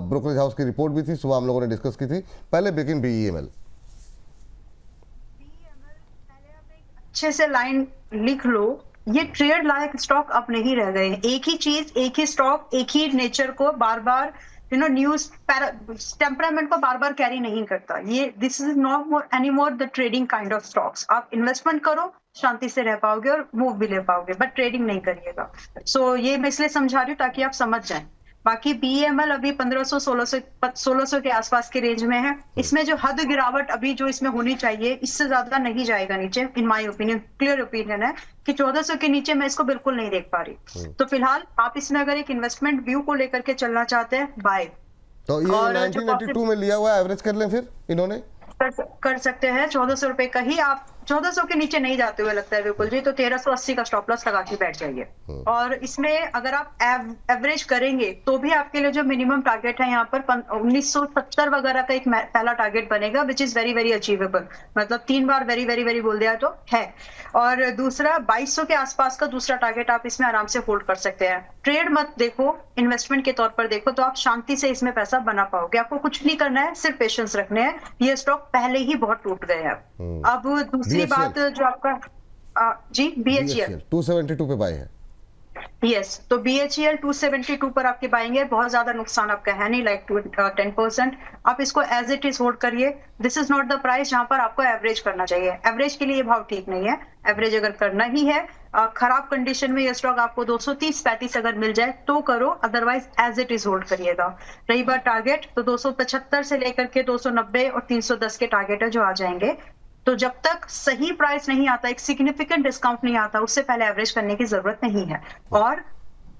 ब्रोकरेज हाउस की रिपोर्ट भी थी, सुबह हम लोगों ने डिस्कस की थी। पहले लेकिन BEML अच्छे से लाइन लिख लो, ये ट्रेड लायक स्टॉक अब नहीं रह गए। एक ही चीज, एक ही स्टॉक, एक ही नेचर को बार बार न्यूज टेम्परामेंट को बार बार कैरी नहीं करता। ये this is not any more the trading kind of stocks. आप इन्वेस्टमेंट करो, शांति से रह पाओगे और मूव भी ले पाओगे, बट ट्रेडिंग नहीं करिएगा। सो ये मैं इसलिए समझा रही हूँ ताकि आप समझ जाएं। बाकी BEML अभी 1500-1600 के आसपास के रेंज में है। इसमें जो हद गिरावट अभी जो इसमें होनी चाहिए, इससे ज्यादा नहीं जाएगा नीचे, in my opinion. Clear opinion है कि 1400 के नीचे मैं इसको बिल्कुल नहीं देख पा रही। तो फिलहाल आप इसमें अगर एक इन्वेस्टमेंट व्यू को लेकर के चलना चाहते हैं, बाय। तो ये 1982 में लिया हुआ एवरेज कर लें फिर इन्होंने, कर सकते हैं 1400 रुपए का ही। आप 1400 के नीचे नहीं जाते हुए लगता है बिल्कुल जी, तो 1380 का स्टॉप लॉस लगा के बैठ जाइए। और इसमें अगर आप एवरेज करेंगे तो भी आपके लिए जो मिनिमम टारगेट है यहाँ पर 1970 वगैरह का एक पहला टारगेट बनेगा, which is very very achievable. मतलब 3 बार वेरी वेरी वेरी बोल दिया तो है। और दूसरा 2200 के आसपास का दूसरा टारगेट आप इसमें आराम से होल्ड कर सकते हैं। ट्रेड मत देखो, इन्वेस्टमेंट के तौर पर देखो, तो आप शांति से इसमें पैसा बना पाओगे। आपको कुछ नहीं करना है, सिर्फ पेशेंस रखने हैं। ये स्टॉक पहले ही बहुत टूट गए हैं। अब दूसरी बात जो आपका जी BHEL 272 पे बाय है। यस, तो BHEL 272 पर आपके बाएंगे, बहुत ज्यादा नुकसान आपका है नहीं, लाइक 10%। आप इसको एज इट इज होल्ड करिए। This is not the price जहां पर आपको एवरेज करना चाहिए। एवरेज के लिए ये भाव ठीक नहीं है। एवरेज अगर करना ही है, खराब कंडीशन में ये स्टॉक आपको 230-35 अगर मिल जाए तो करो, otherwise as it is hold करिएगा। रही बात टारगेट, तो 275 से लेकर के 290 और 310 के टारगेट है जो आ जाएंगे। तो जब तक सही प्राइस नहीं आता, एक सिग्निफिकेंट डिस्काउंट नहीं आता, उससे पहले एवरेज करने की जरूरत नहीं है। और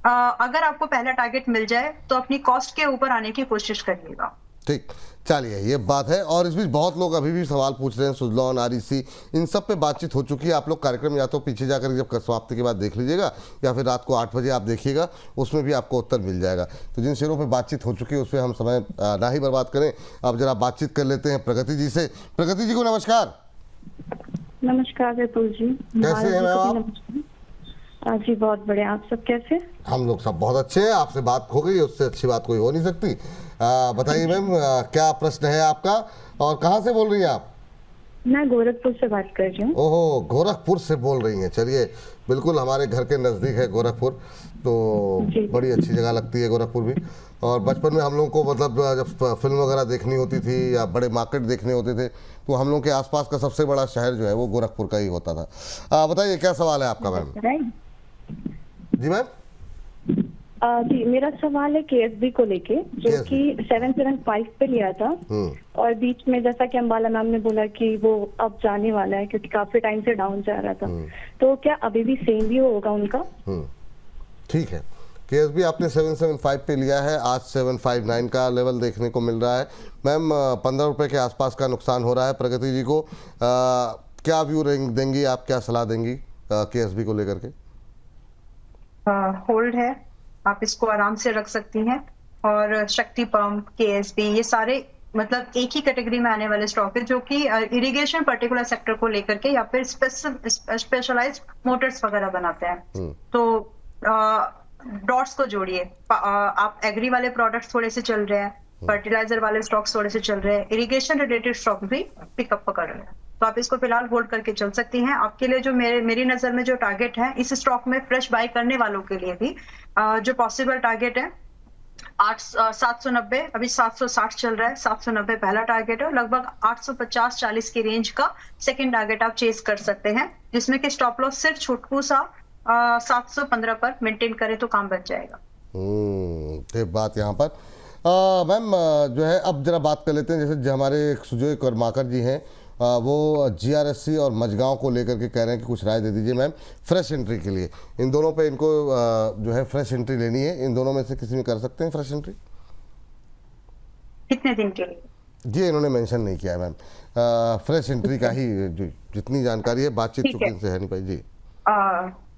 अगर आपको पहला टारगेट मिल जाए तो अपनी कॉस्ट के ऊपर आने की कोशिश करिएगा। ठीक, चलिए ये बात है। और इस बीच बहुत लोग अभी भी सवाल पूछ रहे हैं, सुजलॉन, REC, इन सब पे बातचीत हो चुकी है। आप लोग कार्यक्रम या तो पीछे जाकर जब समाप्ति के बाद देख लीजिएगा, या फिर रात को 8 बजे आप देखिएगा, उसमें भी आपको उत्तर मिल जाएगा। तो जिन शेयरों पे बातचीत हो चुकी है उस पर हम समय ना ही बर्बाद करें। अब जरा बातचीत कर लेते हैं प्रगति जी से। प्रगति जी को नमस्कार। नमस्कार विपुल जी। कैसे हैं मैम आप? जी बहुत बढ़िया। आप सब कैसे? हम लोग सब बहुत अच्छे हैं। आपसे बात हो गई, उससे अच्छी बात कोई हो नहीं सकती। बताइए मैम, क्या प्रश्न है आपका और कहाँ से बोल रही हैं आप? मैं गोरखपुर से बात कर रही हूँ। ओहो, गोरखपुर से बोल रही हैं। चलिए, बिल्कुल हमारे घर के नज़दीक है गोरखपुर, तो बड़ी अच्छी जगह लगती है गोरखपुर भी। और बचपन में हम लोगों को मतलब जब फिल्म वगैरह देखनी होती थी या बड़े मार्केट देखने होते थे तो हम लोग के आसपास का सबसे बड़ा शहर जो है वो गोरखपुर का ही होता था। बताइए क्या सवाल है आपका मैम? जी मैम। जी मेरा सवाल है केएसबी को लेके, जो कि 775 पे लिया था और बीच में जैसा कि अंबाला मैम ने बोला कि वो अब जाने वाला है क्योंकि काफी टाइम से डाउन जा रहा था, तो क्या अभी भी सेम भी होगा उनका? ठीक है, केएसबी आपने 775 पे लिया है, आज 759 का लेवल देखने को मिल रहा है। मैम 15 रुपए के आसपास का नुकसान हो रहा है प्रगति जी को। क्या व्यू देंगी आप, क्या सलाह देंगी केएसबी को लेकर के? होल्ड है, आप इसको आराम से रख सकती हैं। और शक्ति पंप, केएसबी, ये सारे मतलब एक ही कैटेगरी में आने वाले स्टॉक है जो कि इरिगेशन पर्टिकुलर सेक्टर को लेकर के या फिर स्पेशलाइज्ड मोटर्स वगैरह बनाते हैं। तो डॉट्स को जोड़िए। आप एग्री वाले प्रोडक्ट्स थोड़े से चल रहे हैं, फर्टिलाइजर वाले स्टॉक्स थोड़े से चल रहे हैं, इरिगेशन रिलेटेड स्टॉक भी पिकअप पकड़ रहे हैं, तो आप इसको फिलहाल होल्ड करके चल सकती हैं। आपके लिए जो मेरी नजर में जो टारगेट है इस स्टॉक में फ्रेश बाय करने वालों के लिए भी जो पॉसिबल टारगेट है 790, अभी 760 चल रहा है, 790 पहला टारगेट है। लगभग 850-40 की रेंज का सेकंड टारगेट आप चेस कर सकते हैं, जिसमें कि स्टॉप लॉस सिर्फ छोटकू सा 715 पर मेंटेन करें तो काम बच जाएगा। ठीक बात यहाँ पर। मैम जो है अब जरा बात कर लेते हैं, जैसे हमारे सुजोय करमाकर जी हैं, वो जीआरएससी और मझगांव को लेकर के कह रहे हैं कि कुछ राय दे दीजिए मैम फ्रेश एंट्री के लिए। इन दोनों पे इनको जो है फ्रेश एंट्री लेनी है, इन दोनों में से किसी में कर सकते हैं फ्रेश एंट्री? कितने दिन के लिए? जी इन्होंने मेंशन नहीं किया है मैम, फ्रेश एंट्री का ही जितनी जानकारी है, बातचीत चुकी से है नहीं पाई जी।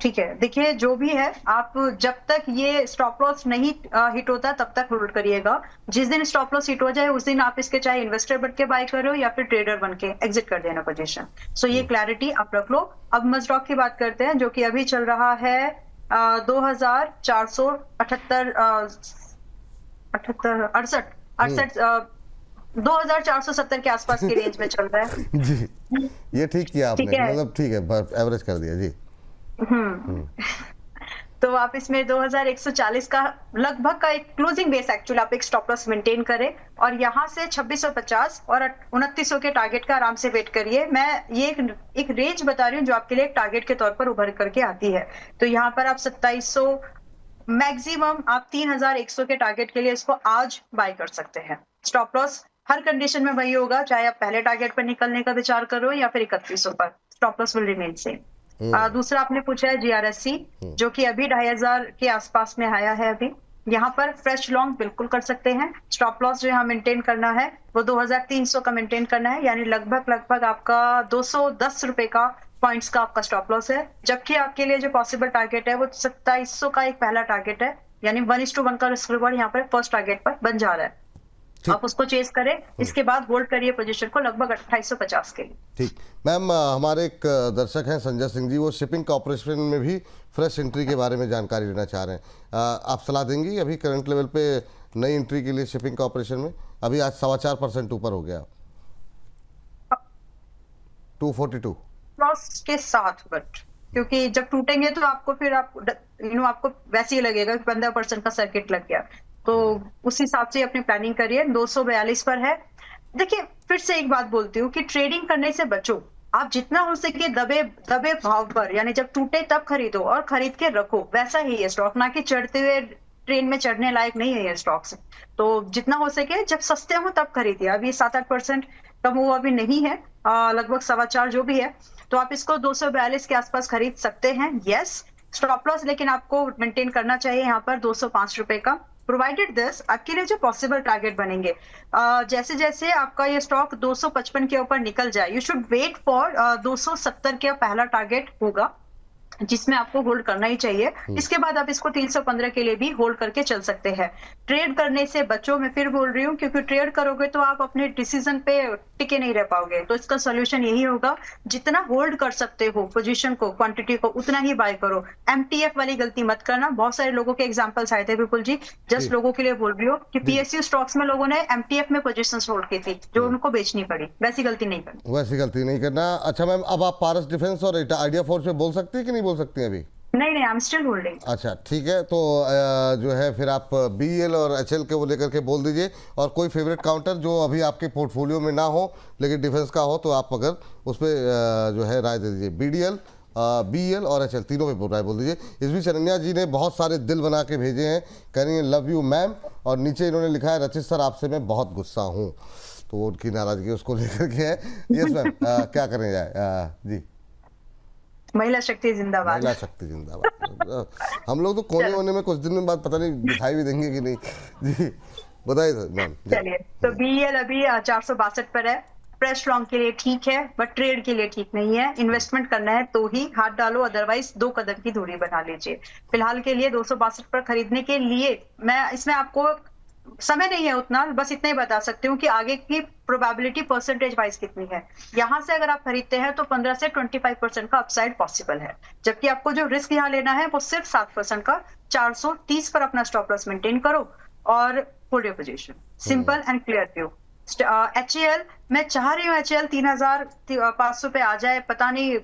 ठीक है, देखिए जो भी है, आप जब तक ये स्टॉप लॉस नहीं हिट होता तब तक होल्ड करिएगा। जिस दिन स्टॉप लॉस हिट हो जाए उस दिन आप इसके चाहे इन्वेस्टर बन के बाय करो या फिर ट्रेडर बन के एग्जिट कर देना पोजीशन। सो ये क्लैरिटी आप रख लो। अब मस्टॉक की बात करते हैं, जो कि अभी चल रहा है 2470 के आसपास की रेंज में चल रहा है। जी ये ठीक किया आपने, मतलब ठीक है, एवरेज कर दिया जी। तो आप इसमें 2140 का लगभग का एक क्लोजिंग बेस एक्चुअली आप एक स्टॉप लॉस मेंटेन करें और यहाँ से 2650 और 2900 के टारगेट का आराम से वेट करिए। मैं ये एक रेंज बता रही हूँ जो आपके लिए एक टारगेट के तौर पर उभर करके आती है। तो यहाँ पर आप 2700 मैक्सिमम आप 3100 के टारगेट के लिए इसको आज बाय कर सकते हैं। स्टॉप लॉस हर कंडीशन में वही होगा, चाहे आप पहले टारगेट पर निकलने का विचार करो या फिर 3100 पर, stop loss will remain same. दूसरा आपने पूछा है जीआरएससी, जो कि अभी 2500 के आसपास में आया है। अभी यहाँ पर फ्रेश लॉन्ग बिल्कुल कर सकते हैं। स्टॉप लॉस जो यहाँ मेंटेन करना है वो 2300 का मेंटेन करना है, यानी लगभग आपका 210 रुपए का पॉइंट्स का आपका स्टॉप लॉस है। जबकि आपके लिए जो पॉसिबल टारगेट है वो 2700 का एक पहला टारगेट है, यानी 1:1 का रिस्क रिवॉर्ड यहाँ पर फर्स्ट टारगेट पर बन जा रहा है। आप उसको चेस करें, इसके बाद होल्ड करिए पोजीशन को लगभग 2850 के लिए। ठीक मैम, हमारे एक दर्शक हैं संजय सिंह जी, वो शिपिंग कॉर्पोरेशन में भी फ्रेश एंट्री के बारे में जानकारी लेना चाह रहे हैं। आप सलाह देंगी अभी करंट लेवल पे नई एंट्री के लिए शिपिंग कॉर्पोरेशन में? अभी आज 4.25% ऊपर हो गया, 242 लॉस के साथ, बट क्योंकि जब टूटेंगे तो आपको फिर आपको वैसे ही लगेगा कि 15% का सर्किट लग गया, तो उस हिसाब से अपनी प्लानिंग करिए। 242 पर है। देखिए फिर से एक बात बोलती हूँ कि ट्रेडिंग करने से बचो। आप जितना हो सके दबे भाव पर, यानी जब टूटे तब खरीदो और खरीद के रखो, वैसा ही है स्टॉक, ना कि चढ़ते हुए ट्रेन में चढ़ने लायक नहीं है ये स्टॉक से। तो जितना हो सके जब सस्ते हो तब खरीदिए। अभी 7-8% कम हुआ भी नहीं है, लगभग 4.25 जो भी है, तो आप इसको 242 के आसपास खरीद सकते हैं। यस, स्टॉप लॉस लेकिन आपको मेंटेन करना चाहिए यहाँ पर 205 रुपए का। प्रोवाइडेड दिस, आपके लिए जो पॉसिबल टारगेट बनेंगे, जैसे जैसे आपका ये स्टॉक 255 के ऊपर निकल जाए, यू शुड वेट फॉर 270 का पहला टारगेट होगा। जिसमें आपको होल्ड करना ही चाहिए। इसके बाद आप इसको 315 के लिए भी होल्ड करके चल सकते हैं। ट्रेड करने से बच्चों, मैं फिर बोल रही हूँ, क्योंकि ट्रेड करोगे तो आप अपने डिसीजन पे टिके नहीं रह पाओगे। तो इसका सोल्यूशन यही होगा, जितना होल्ड कर सकते हो पोजीशन को, क्वांटिटी को, उतना ही बाय करो। एमटीएफ वाली गलती मत करना। बहुत सारे लोगों के एग्जांपल्स आए थे विपुल जी, जस्ट लोगों के लिए बोल रही हूँ कि पीएसयू स्टॉक्स में लोगों ने एमटीएफ में पोजीशंस होल्ड की थी जो उनको बेचनी पड़ी। वैसी गलती नहीं करनी। वैसी गलती नहीं करना। अच्छा मैम, अब आप पारस डिफेंस और आइडिया फोर्स पे बोल सकती है कि नहीं बोल सकती हैं अभी? नहीं, आई एम स्टिल होल्डिंग। अच्छा ठीक है, तो जो है फिर आप बीएल और एचएल के वो लेकर के बोल दीजिए। और कोई फेवरेट काउंटर जो अभी आपके पोर्टफोलियो में ना हो लेकिन डिफेंस का हो, तो आप अगर उस पर जो है राय दे दीजिए। बीएल और एचएल तीनों पे राय बोल दीजिए। इस बीच अनन्या जी ने बहुत सारे दिल बना के भेजे हैं, कह रही हैं लव यू मैम, और नीचे इन्होंने लिखा है रचित सर आपसे मैं बहुत गुस्सा हूँ। तो वो उनकी नाराजगी उसको लेकर के है। यस मैम, क्या करें जाए? जी, महिला शक्ति जिंदाबाद। महिला शक्ति जिंदाबाद। हम लोग तो कोने वोने में कुछ दिन में बाद पता नहीं दिखाई भी देंगे कि नहीं। जी बताइए मैम। चलिए, तो बीएल अभी 462 पर है। फ्रेश लॉन्ग के लिए ठीक है, बट ट्रेड के लिए ठीक नहीं है। इन्वेस्टमेंट करना है तो ही हाथ डालो, अदरवाइज 2 कदम की दूरी बना लीजिए। फिलहाल के लिए 262 पर खरीदने के लिए मैं इसमें आपको समय नहीं है उतना, बस इतना ही बता सकती हूँ कि आगे की प्रोबेबिलिटी परसेंटेज वाइज कितनी है। यहाँ से अगर आप खरीदते हैं तो 15 से 25% का अपसाइड पॉसिबल है, जबकि आपको जो रिस्क यहाँ लेना है वो सिर्फ 7% का। 430 पर अपना स्टॉप लॉस मेंटेन करो और hold your position. Simple and clear view. HAL, मैं चाह रही हूँ एचएएल 3500 पे आ जाए, पता नहीं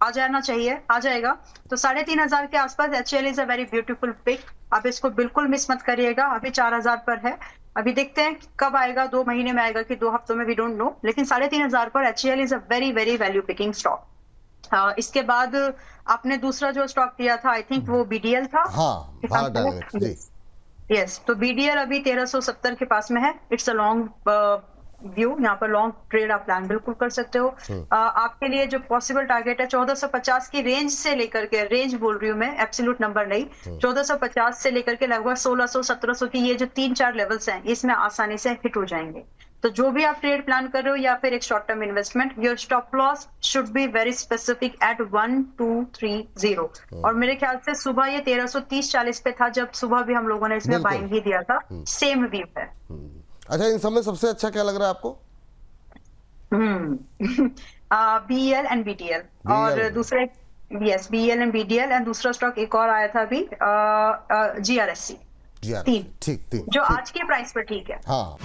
आ जाना चाहिए, आ जाएगा तो 3500 के आसपास। HAL is a very beautiful pick, आप इसको बिल्कुल मिस मत करिएगा। अभी 4000 पर है, अभी देखते हैं कब आएगा, 2 महीने में आएगा कि 2 हफ्तों में, वी डोंट नो। लेकिन 3500 पर HAL is a very very value picking stock. इसके बाद आपने दूसरा जो स्टॉक दिया था, आई थिंक वो बीडीएल था। हाँ, भारत डायनेमिक्स जी। यस, तो बीडीएल अभी 1370 के पास में है। इट्स अ लॉन्ग व्यू, यहाँ पर लॉन्ग ट्रेड आप प्लान बिल्कुल कर सकते हो। आपके लिए जो पॉसिबल टारगेट है 1450 की रेंज से लेकर के, रेंज बोल रही हूँ मैं, एब्सोल्यूट नंबर नहीं, 1450 से लेकर के लगभग 1600-1700 की ये जो 3-4 लेवल्स हैं, इसमें आसानी से हिट हो जाएंगे। तो जो भी आप ट्रेड प्लान कर रहे हो या फिर एक short term investment, your stop loss should be very specific at 1230। और मेरे ख्याल से सुबह ये 1330-40 पे था, जब सुबह भी हम लोगों ने इसमें बाइंग ही दिया था। सेम व्यू है। अच्छा, इन सब में सबसे अच्छा क्या लग रहा है आपको? बीएल एंड बीडीएल, और दूसरे, yes, BL and BDL, and दूसरा स्टॉक एक और आया था अभी, जीआरएससी। 3 ठीक, जो आज के प्राइस पर ठीक है। हाँ।